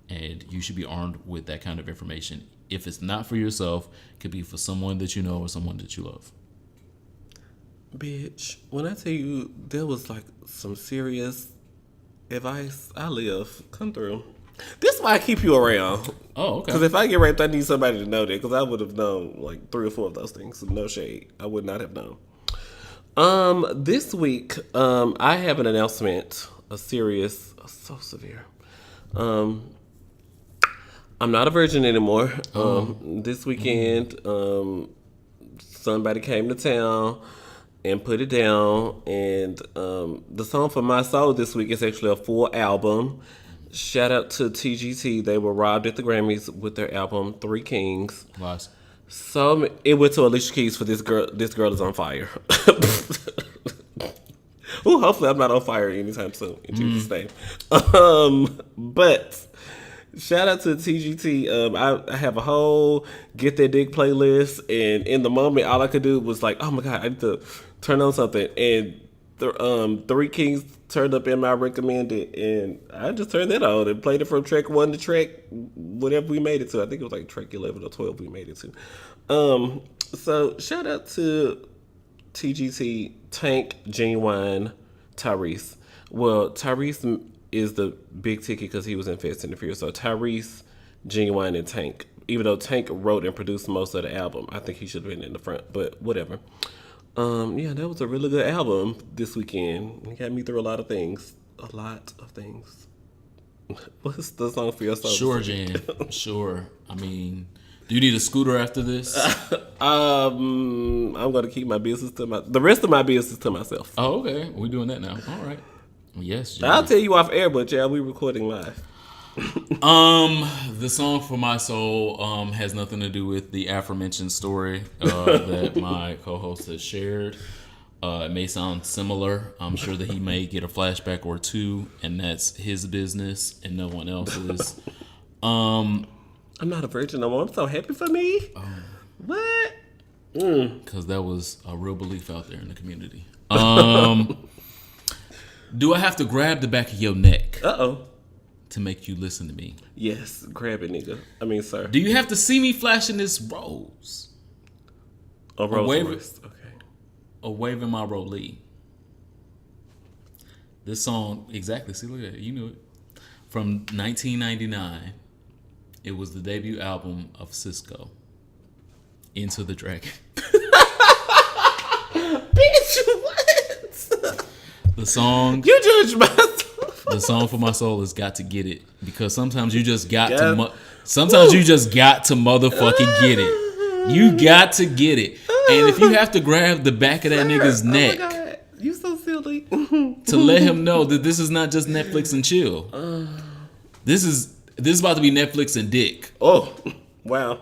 And you should be armed with that kind of information. If it's not for yourself, it could be for someone that you know or someone that you love. Bitch, when I tell you there was like some serious advice, I live. Come through. This is why I keep you around. Oh, okay. Because if I get raped, I need somebody to know that. Because I would have known like 3 or 4 of those things. No shade. I would not have known. This week, I have an announcement. So severe. I'm not a virgin anymore. This weekend, somebody came to town and put it down. And the song for my soul this week is actually a full album. Shout out to TGT. They were robbed at the Grammys with their album 3 Kings. Nice. So it went to Alicia Keys for This Girl Is on Fire. Ooh, hopefully I'm not on fire anytime soon in Jesus' name. But shout out to TGT. I have a whole Get That Dick playlist, and in the moment, all I could do was like, oh my God, I need to turn on something. And the 3 Kings turned up in my recommended, and I just turned that on and played it from track 1 to track whatever we made it to. I think it was like track 11 or 12 we made it to. So shout out to TGT, Tank, Genuine, Tyrese. Well, Tyrese is the big ticket because he was in Fast and the Furious. So Tyrese, Genuine, and Tank. Even though Tank wrote and produced most of the album, I think he should have been in the front, but whatever. Yeah, that was a really good album this weekend. It got me through a lot of things. What's the song for your song? Sure, Jan. Sure. I mean, do you need a scooter after this? I'm gonna keep the rest of my business to myself. Oh, okay. We're doing that now. All right. Yes, Jan. I'll tell you off air, but yeah, we recording live. The song for my soul has nothing to do with the aforementioned story that my co-host has shared. It may sound similar. I'm sure that he may get a flashback or two, and that's his business and no one else's. I'm not a virgin no more. I'm so happy for me. What? Because that was a real belief out there in the community. Do I have to grab the back of your neck? Uh-oh. To make you listen to me? Yes, grab it, nigga. I mean, sir. Do you have to see me flashing this rose? A rose. Okay. Or waving my rollie? This song, exactly. See, look at it. You knew it. From 1999. It was the debut album of Cisco. Into the Dragon. Bitch, what? The song. You judge myself. The song for my soul is "Got to Get It" because sometimes you just got to. Sometimes you just got to motherfucking get it. You got to get it, and if you have to grab the back of that nigga's neck, oh my God, you so silly, to let him know that this is not just Netflix and chill. This is about to be Netflix and dick. Oh, wow.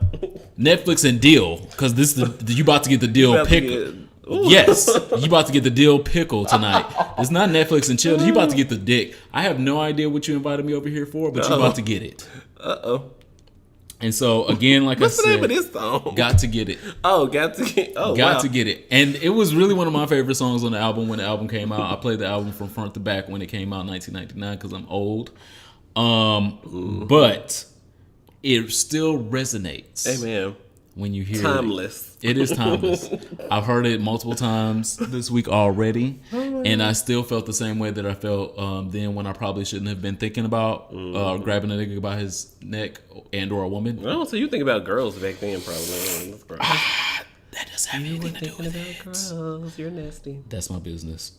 Netflix and deal, because you about to get the deal picker. Yes, you about to get the dill pickle tonight. It's not Netflix and chill. You about to get the dick. I have no idea what you invited me over here for, but you about to get it. And so again, like What's I said, the name of this song? got to get it. Got To get it. And it was really one of my favorite songs on the album when the album came out. I played the album from front to back when it came out in 1999 because I'm old. But it still resonates. Amen. When you hear timeless. It is timeless. I've heard it multiple times this week already, and I still felt the same way that I felt then when I probably shouldn't have been thinking about grabbing a nigga by his neck and or a woman. Oh, so you think about girls back then, probably. That doesn't have anything to do with it. Girls, you're nasty. That's my business.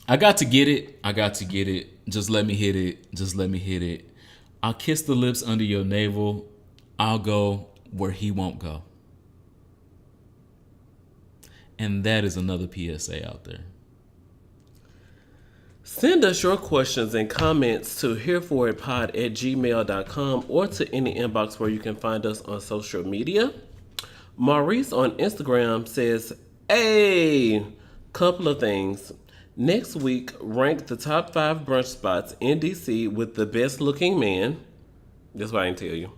I got to get it. Just let me hit it. I'll kiss the lips under your navel. I'll go where he won't go. And that is another PSA out there. Send us your questions and comments to hereforitpod@gmail.com or to any inbox where you can find us on social media. Maurice on Instagram says, hey, couple of things. Next week, rank the top 5 brunch spots in DC with the best looking man. That's what I can tell you.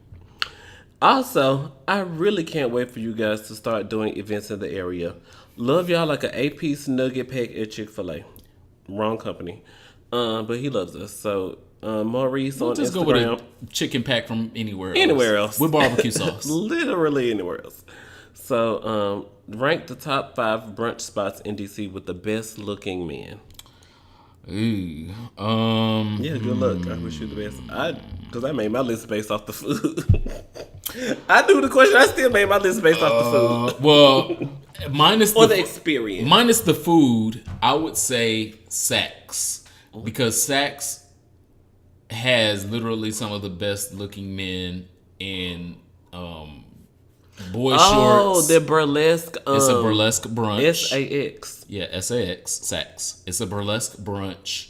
Also, I really can't wait for you guys to start doing events in the area. Love y'all like an 8-piece nugget pack at Chick-fil-A. Wrong company. But he loves us. So, Maurice on just Instagram. Go with a chicken pack from anywhere else. With barbecue sauce. Literally anywhere else. So, rank the top 5 brunch spots in DC with the best looking men. Ooh. Yeah, good luck. I wish you the best. Because I made my list based off the food. I knew the question. I still made my list based off the food. Well, minus the experience. Minus the food, I would say Saks. Because Saks has literally some of the best looking men in boy shorts. Oh, the burlesque. It's a burlesque brunch. SAX. Yeah, SAX, Saks. It's a burlesque brunch.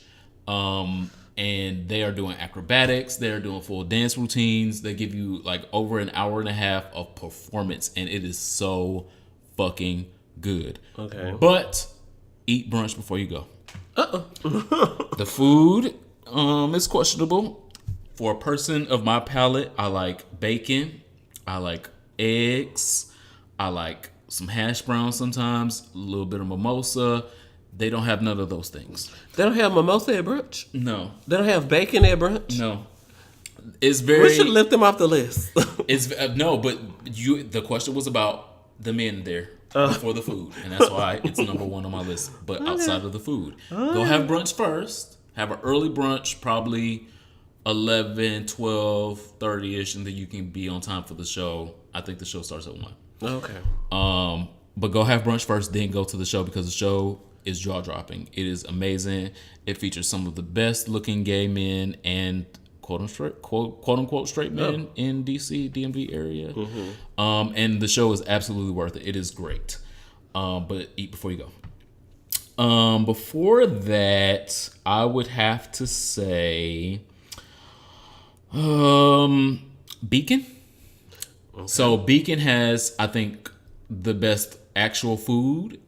And they are doing acrobatics. They're doing full dance routines. They give you like over an hour and a half of performance, and it is so fucking good. Okay. But eat brunch before you go. The food is questionable. For a person of my palate, I like bacon. I like eggs. I like some hash browns sometimes. A little bit of mimosa. They don't have none of those things. They don't have mimosa at brunch? No. They don't have bacon at brunch? No. It's very. We should lift them off the list. It's no, but the question was about the men there before the food, and that's why it's number one on my list. But outside of the food, go have brunch first. Have an early brunch, probably 11, 12, 30-ish, and then you can be on time for the show. I think the show starts at 1. Okay. But go have brunch first, then go to the show because the show is jaw dropping. It is amazing. It features some of the best looking gay men and quote unquote straight men in DC DMV area. And the show is absolutely worth it. It is great. But eat before you go. Before that, I would have to say Beacon. Okay. So Beacon has, I think, the best actual food,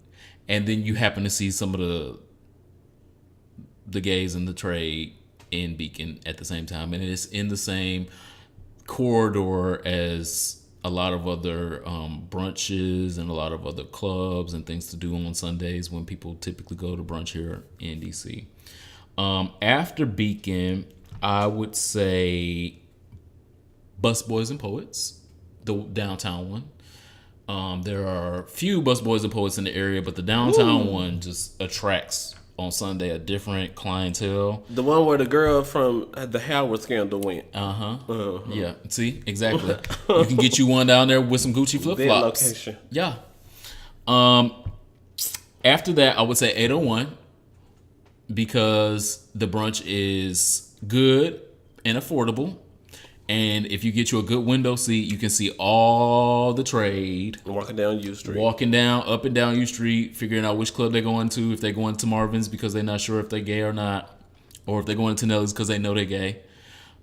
and then you happen to see some of the gays in the trade in Beacon at the same time, and it's in the same corridor as a lot of other brunches and a lot of other clubs and things to do on Sundays when people typically go to brunch here in DC. After Beacon, I would say Busboys and Poets, the downtown one. There are few Busboys and Poets in the area, but the downtown one just attracts on Sunday a different clientele. The one where the girl from the Howard scandal went. Yeah, see, exactly. You can get you one down there with some Gucci flip flops. Location. Yeah. After that, I would say 801 because the brunch is good and affordable. And if you get you a good window seat, you can see all the trade. Walking down U Street. Walking down, up and down U Street, figuring out which club they're going to. If they're going to Marvin's because they're not sure if they're gay or not. Or if they're going to Nelly's because they know they're gay.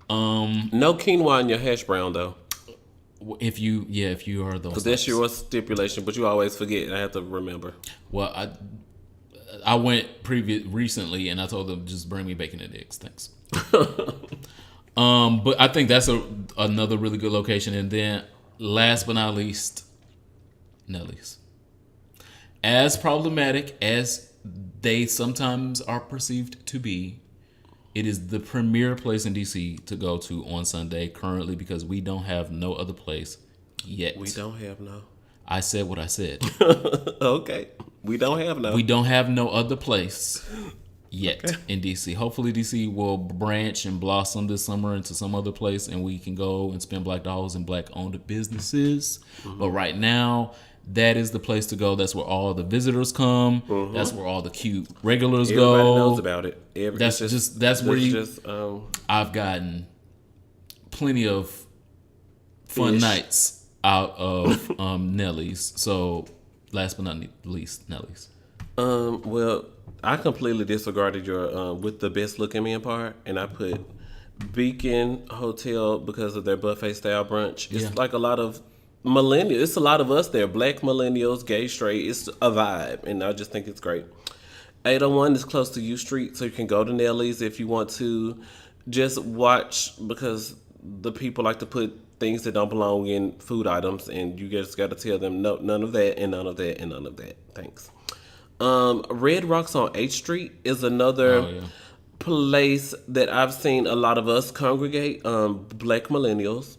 No quinoa in your hash brown, though. If you are those. Because that's your stipulation, but you always forget, and I have to remember. Well, I went recently, and I told them just bring me bacon and eggs, thanks. But I think that's another really good location. And then last but not least, Nelly's. As problematic as they sometimes are perceived to be, it is the premier place in DC to go to on Sunday currently because we don't have no other place yet. We don't have no. I said what I said. Okay. We don't have no. We don't have no other place yet in DC. Hopefully DC will branch and blossom this summer into some other place and we can go and spend Black dollars in Black owned businesses. Mm-hmm. But right now, that is the place to go. That's where all the visitors come. Mm-hmm. That's where all the cute regulars go. Everybody knows about it. That's where I've gotten plenty of fun nights out of Nelly's. So last but not least, Nelly's. Well, I completely disregarded your with the best looking man part, and I put Beacon Hotel because of their buffet style brunch. It's like a lot of millennials. It's a lot of us there. Black millennials, gay, straight. It's a vibe, and I just think it's great. 801 is close to U Street, so you can go to Nelly's if you want to just watch, because the people like to put things that don't belong in food items, and you just got to tell them no, none of that, and none of that, and none of that. Thanks. Red Rocks on H Street is another place that I've seen a lot of us congregate, Black millennials.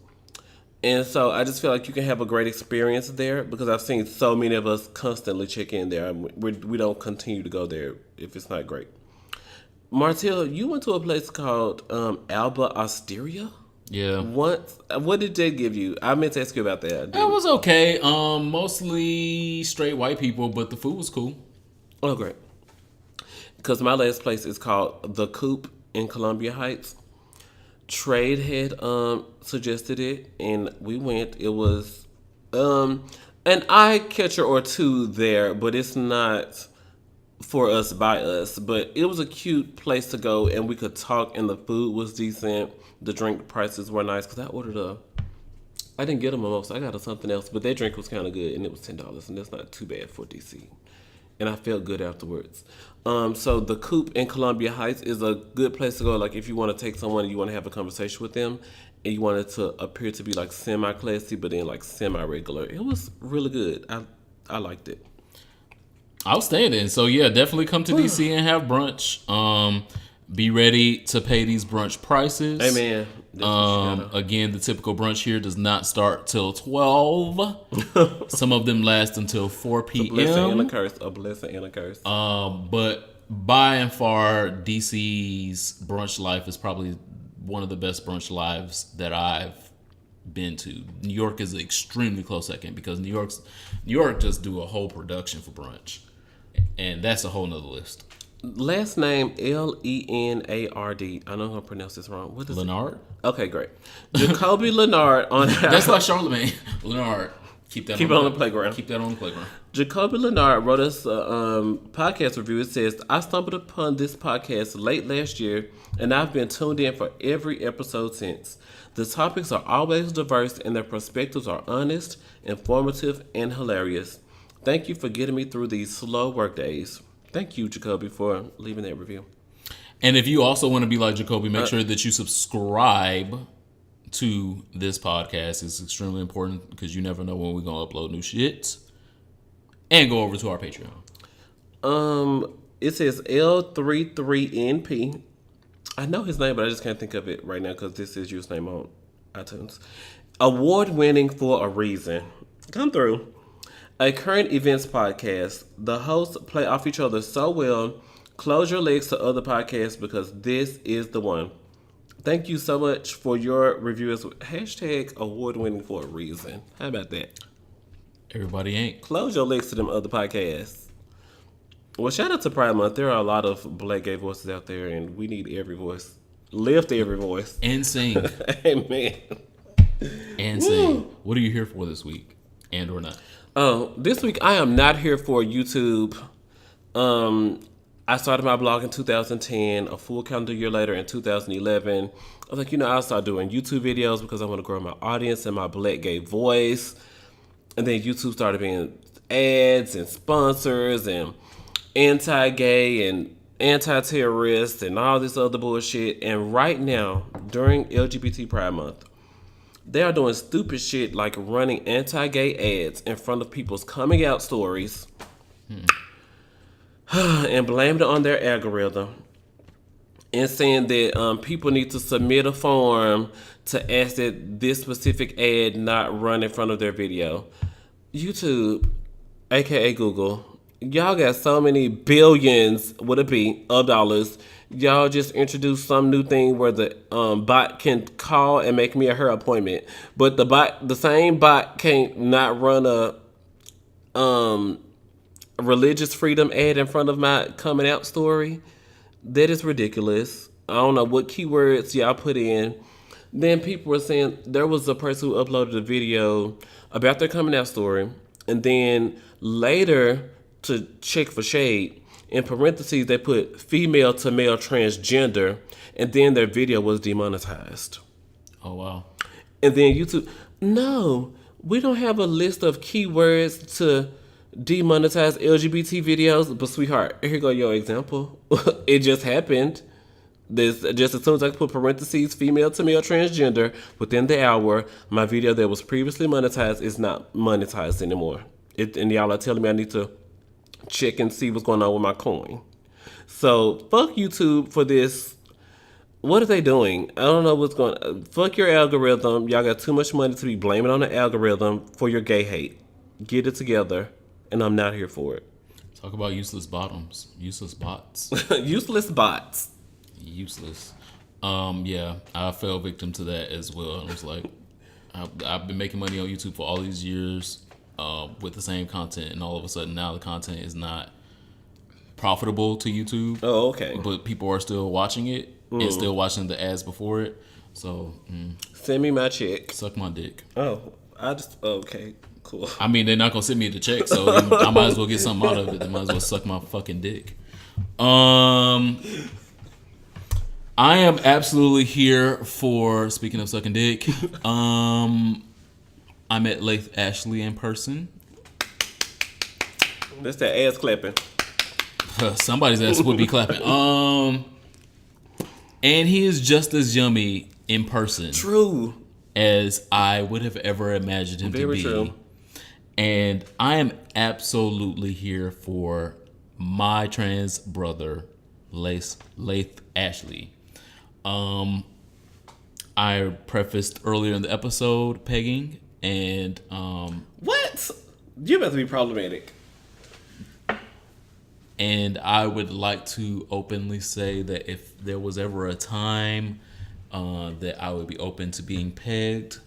And so I just feel like you can have a great experience there because I've seen so many of us constantly check in there. We don't continue to go there if it's not great. Martell, you went to a place called Alba Osteria? Yeah. What did they give you? I meant to ask you about that. It was okay. Mostly straight white people, but the food was cool. Oh, great. Because my last place is called The Coop in Columbia Heights. Trade had suggested it, and we went. It was an eye catcher or two there, but it's not for us by us. But it was a cute place to go, and we could talk, and the food was decent. The drink prices were nice because I didn't get a mimosa. I got something else, but that drink was kind of good, and it was $10, and that's not too bad for DC. And I felt good afterwards. So the Coop in Columbia Heights is a good place to go. Like if you want to take someone and you want to have a conversation with them, and you want it to appear to be like semi-classy, but then like semi-regular. It was really good. I liked it. I was staying in. So yeah, definitely come to DC and have brunch. Be ready to pay these brunch prices. Amen. Again, the typical brunch here does not start till 12. Some of them last until 4 p.m. A blessing and a curse. A blessing and a curse. But by and far, DC's brunch life is probably one of the best brunch lives that I've been to. New York is an extremely close second because New York just do a whole production for brunch, and that's a whole nother list. Last name Lenard. I know I'm gonna pronounce this wrong. What is Lenard? It? Okay, great. Jacoby Lenard on that's like Charlemagne. Lenard. Keep it on the playground. Keep that on the playground. Jacoby Lenard wrote us a podcast review. It says, I stumbled upon this podcast late last year, and I've been tuned in for every episode since. The topics are always diverse, and their perspectives are honest, informative, and hilarious. Thank you for getting me through these slow work days. Thank you, Jacoby, for leaving that review. And if you also want to be like Jacoby, make sure that you subscribe to this podcast. It's extremely important because you never know when we're going to upload new shit. And go over to our Patreon. It says L33NP. I know his name, but I just can't think of it right now because this is username on iTunes. Award-winning for a reason. Come through. A current events podcast. The hosts play off each other so well. Close your legs to other podcasts because this is the one. Thank you so much for your reviews. Hashtag award-winning for a reason. How about that? Everybody ain't. Close your legs to them other podcasts. Well, shout out to Pride Month. There are a lot of black gay voices out there, and we need every voice. Lift every voice. And sing. Amen. And sing. What are you here for this week? And or not? This week I am not here for YouTube. I started my blog in 2010. A full calendar year later in 2011, I was like, I'll start doing YouTube videos because I want to grow my audience and my black gay voice. And then YouTube started being ads and sponsors and anti-gay and anti-terrorist and all this other bullshit. And right now, during LGBT Pride Month, they are doing stupid shit like running anti-gay ads in front of people's coming out stories and blaming it on their algorithm and saying that people need to submit a form to ask that this specific ad not run in front of their video. YouTube, aka Google, y'all got so many billions, would it be, of dollars. Y'all just introduced some new thing where the bot can call and make me a her appointment, but the same bot can't not run a religious freedom ad in front of my coming out story. That is ridiculous. I don't know what keywords y'all put in. Then people were saying there was a person who uploaded a video about their coming out story, and then later to check for shade, in parentheses they put female to male transgender, and then their video was demonetized. Oh wow. And then YouTube, no, we don't have a list of keywords to demonetize LGBT videos, but sweetheart, here go your example. It just happened. This just as soon as I put parentheses female to male transgender within the hour, my video that was previously monetized is not monetized anymore. And y'all are telling me I need to check and see what's going on with my coin. So fuck YouTube for this. What are they doing? I don't know what's going on. Fuck your algorithm. Y'all got too much money to be blaming on the algorithm for your gay hate. Get it together. And I'm not here for it. Talk about useless bottoms. Useless bots. Useless bots. Useless. Yeah, I fell victim to that as well. I was like, I've been making money on YouTube for all these years with the same content, and all of a sudden now the content is not profitable to YouTube. Oh, okay. But people are still watching it and still watching the ads before it. So send me my check. Suck my dick. Oh, okay. Cool. I mean, they're not gonna send me the check, so I might as well get something out of it. They might as well suck my fucking dick. I am absolutely here for, speaking of sucking dick, I met Laith Ashley in person. That's that ass clapping. Somebody's ass would be clapping. And he is just as yummy in person. True. As I would have ever imagined him to be. True. And I am absolutely here for my trans brother, Laith Ashley. I prefaced earlier in the episode pegging, and what? You about to be problematic. And I would like to openly say that if there was ever a time that I would be open to being pegged,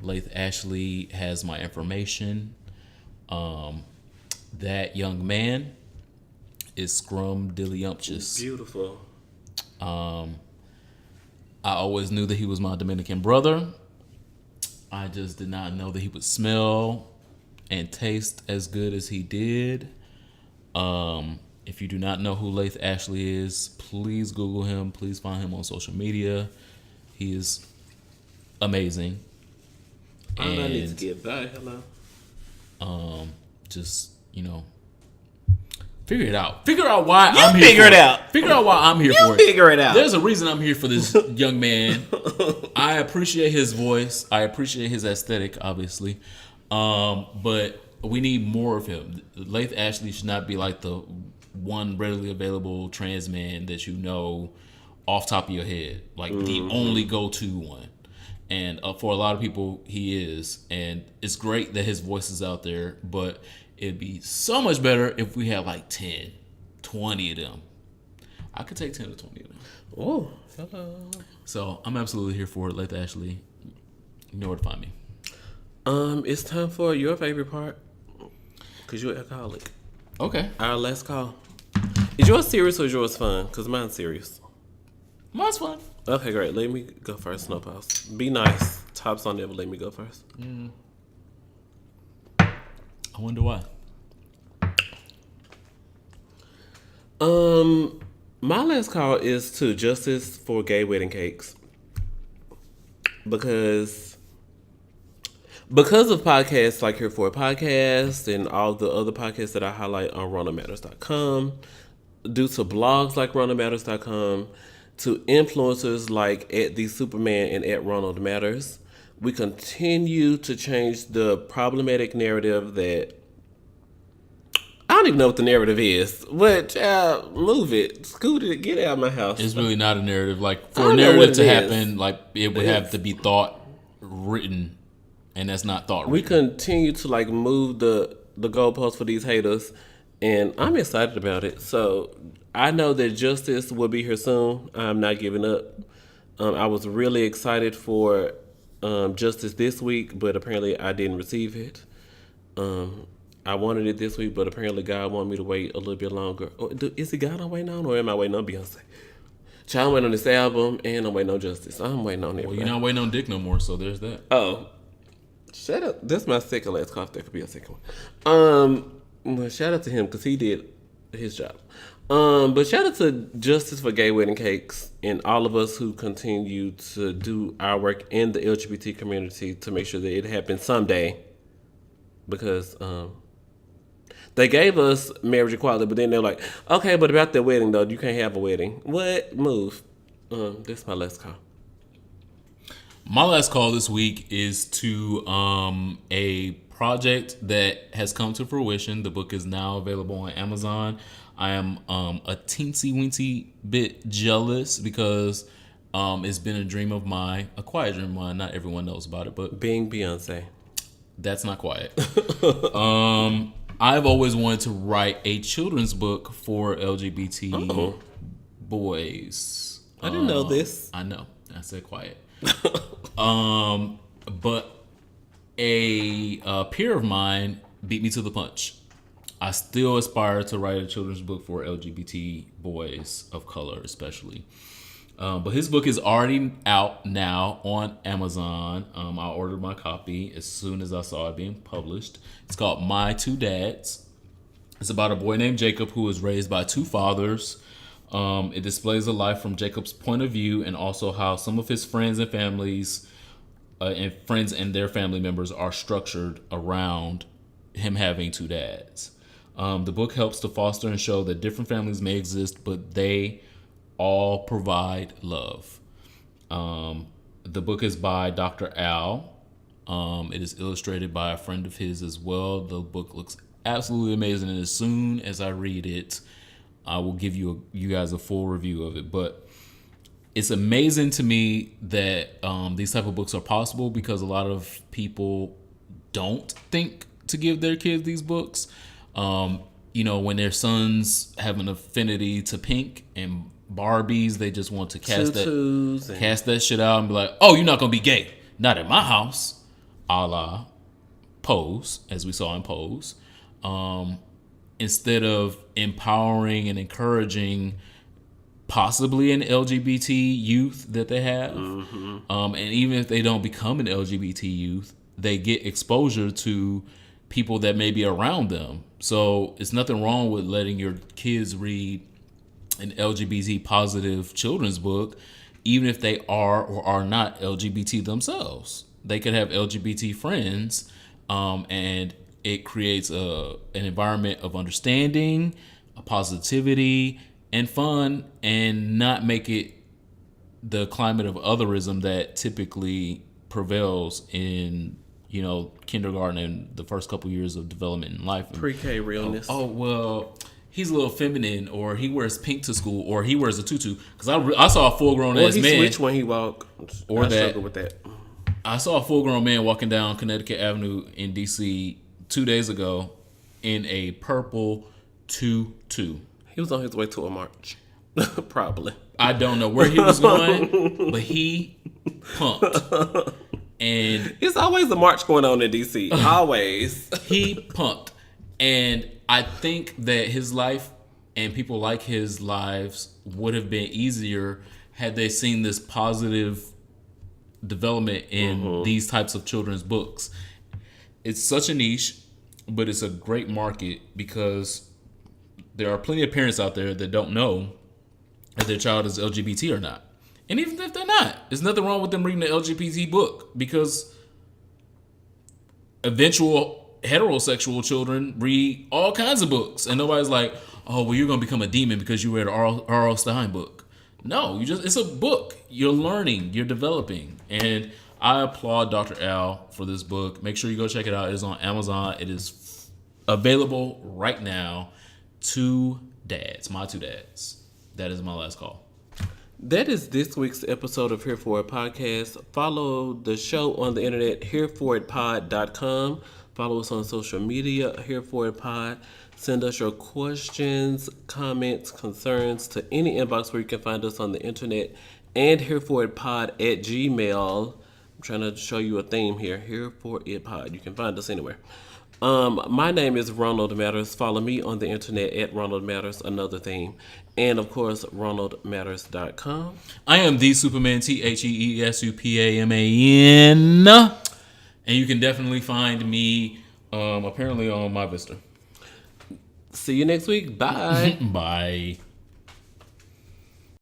Laith Ashley has my information. That young man is scrumdiddlyumptious. Beautiful. I always knew that he was my Dominican brother. I just did not know that he would smell and taste as good as he did. If you do not know who Laith Ashley is, please Google him. Please find him on social media. He is amazing. I need to get by. Hello. Just, figure it out. Figure out why I'm here. Figure it out. Figure out why I'm here for it. Figure it out. There's a reason I'm here for this young man. I appreciate his voice. I appreciate his aesthetic, obviously. But we need more of him. Laith Ashley should not be like the one readily available trans man that you know off top of your head. Like the only go-to one. And for a lot of people, he is. And it's great that his voice is out there, but it'd be so much better if we had like 10, 20 of them. I could take 10 to 20 of them. Oh, hello. So I'm absolutely here for it. Laith Ashley, you know where to find me. It's time for your favorite part, because you're an alcoholic. Okay. Our last call. Is yours serious or is yours fun? Because mine's serious. Mine's fun. Okay, great. Let me go first. No pause. Be nice. Tops on never let me go first. I wonder why. My last call is to Justice for Gay Wedding Cakes because of podcasts like Here for a Podcast and all the other podcasts that I highlight on RonaldMatters.com, due to blogs like RonaldMatters.com, to influencers like @TheSuperman and @RonaldMatters, we continue to change the problematic narrative that I don't even know what the narrative is. But child, move it, scoot it, get out of my house. It's really not a narrative. Like for a narrative to happen, like it would have to be thought written, and that's not thought written. We continue to like move the goalposts for these haters, and I'm excited about it. So I know that justice will be here soon. I'm not giving up. I was really excited for justice this week, but apparently I didn't receive it. I wanted it this week, but apparently God wanted me to wait a little bit longer. Is it God I'm waiting on, or am I waiting on Beyonce? Child, I'm waiting on this album, and I'm waiting on justice. I'm waiting on everything. Well, you're not waiting on dick no more, so there's that. Oh, shut up. That's my second last cough. That could be a second one. Well, shout out to him because he did his job. But shout out to Justice for Gay Wedding Cakes and all of us who continue to do our work in the LGBT community to make sure that it happens someday. Because they gave us marriage equality, but then they're like, okay, but about that wedding though, you can't have a wedding. What? Move. That's my last call. My last call this week is to a project that has come to fruition. The book is now available on Amazon. I am a teensy-weensy bit jealous because it's been a dream of mine, a quiet dream of mine. Not everyone knows about it, but being Beyonce. That's not quiet. I've always wanted to write a children's book for LGBT boys. I didn't know this. I know. I said quiet. But a peer of mine beat me to the punch. I still aspire to write a children's book for LGBT boys of color, especially. But his book is already out now on Amazon. I ordered my copy as soon as I saw it being published. It's called My Two Dads. It's about a boy named Jacob who was raised by two fathers. It displays a life from Jacob's point of view and also how some of his friends and families and friends and their family members are structured around him having two dads. The book helps to foster and show that different families may exist, but they all provide love. The book is by Dr. Al. It is illustrated by a friend of his as well. The book looks absolutely amazing, and as soon as I read it, I will give you guys a full review of it. But it's amazing to me that these type of books are possible because a lot of people don't think to give their kids these books. When their sons have an affinity to pink and Barbies, they just want to cast that shit out and be like, oh, you're not gonna be gay, not at my house, a la Pose, as we saw in Pose. Instead of empowering and encouraging possibly an LGBT youth that they have, and even if they don't become an LGBT youth, they get exposure to people that may be around them. So it's nothing wrong with letting your kids read an LGBT positive children's book, even if they are or are not LGBT themselves. They could have LGBT friends, and it creates an environment of understanding, positivity, and fun, and not make it the climate of otherism that typically prevails in kindergarten and the first couple years of development in life. Pre-K realness. Oh well, he's a little feminine, or he wears pink to school, or he wears a tutu. Because I saw a full-grown ass man. He switched when he walked. I struggle with that. I saw a full-grown man walking down Connecticut Avenue in D.C. 2 days ago in a purple tutu. He was on his way to a march. Probably. I don't know where he was going, but he pumped. And it's always a march going on in DC. Always. He pumped. And I think that his life and people like his lives would have been easier had they seen this positive development in these types of children's books. It's such a niche, but it's a great market because there are plenty of parents out there that don't know if their child is LGBT or not. And even if they're not, there's nothing wrong with them reading the LGBT book, because eventual heterosexual children read all kinds of books, and nobody's like, oh, well, you're going to become a demon because you read an R.L. Stein book. No, it's a book. You're learning, you're developing. And I applaud Dr. Al for this book. Make sure you go check it out. It is on Amazon. It is available right now. My two dads. That is my last call. That is this week's episode of Here For It Podcast. Follow the show on the internet, hereforitpod.com. Follow us on social media, Here For It Pod. Send us your questions, comments, concerns to any inbox where you can find us on the internet, and hereforitpod@gmail.com. I'm trying to show you a theme here. Here For It Pod. You can find us anywhere. My name is Ronald Matters. Follow me on the internet at Ronald Matters, another theme. And of course, ronaldmatters.com. I am the Superman, TheSupaman. And you can definitely find me apparently on MyVidster. See you next week. Bye. Bye.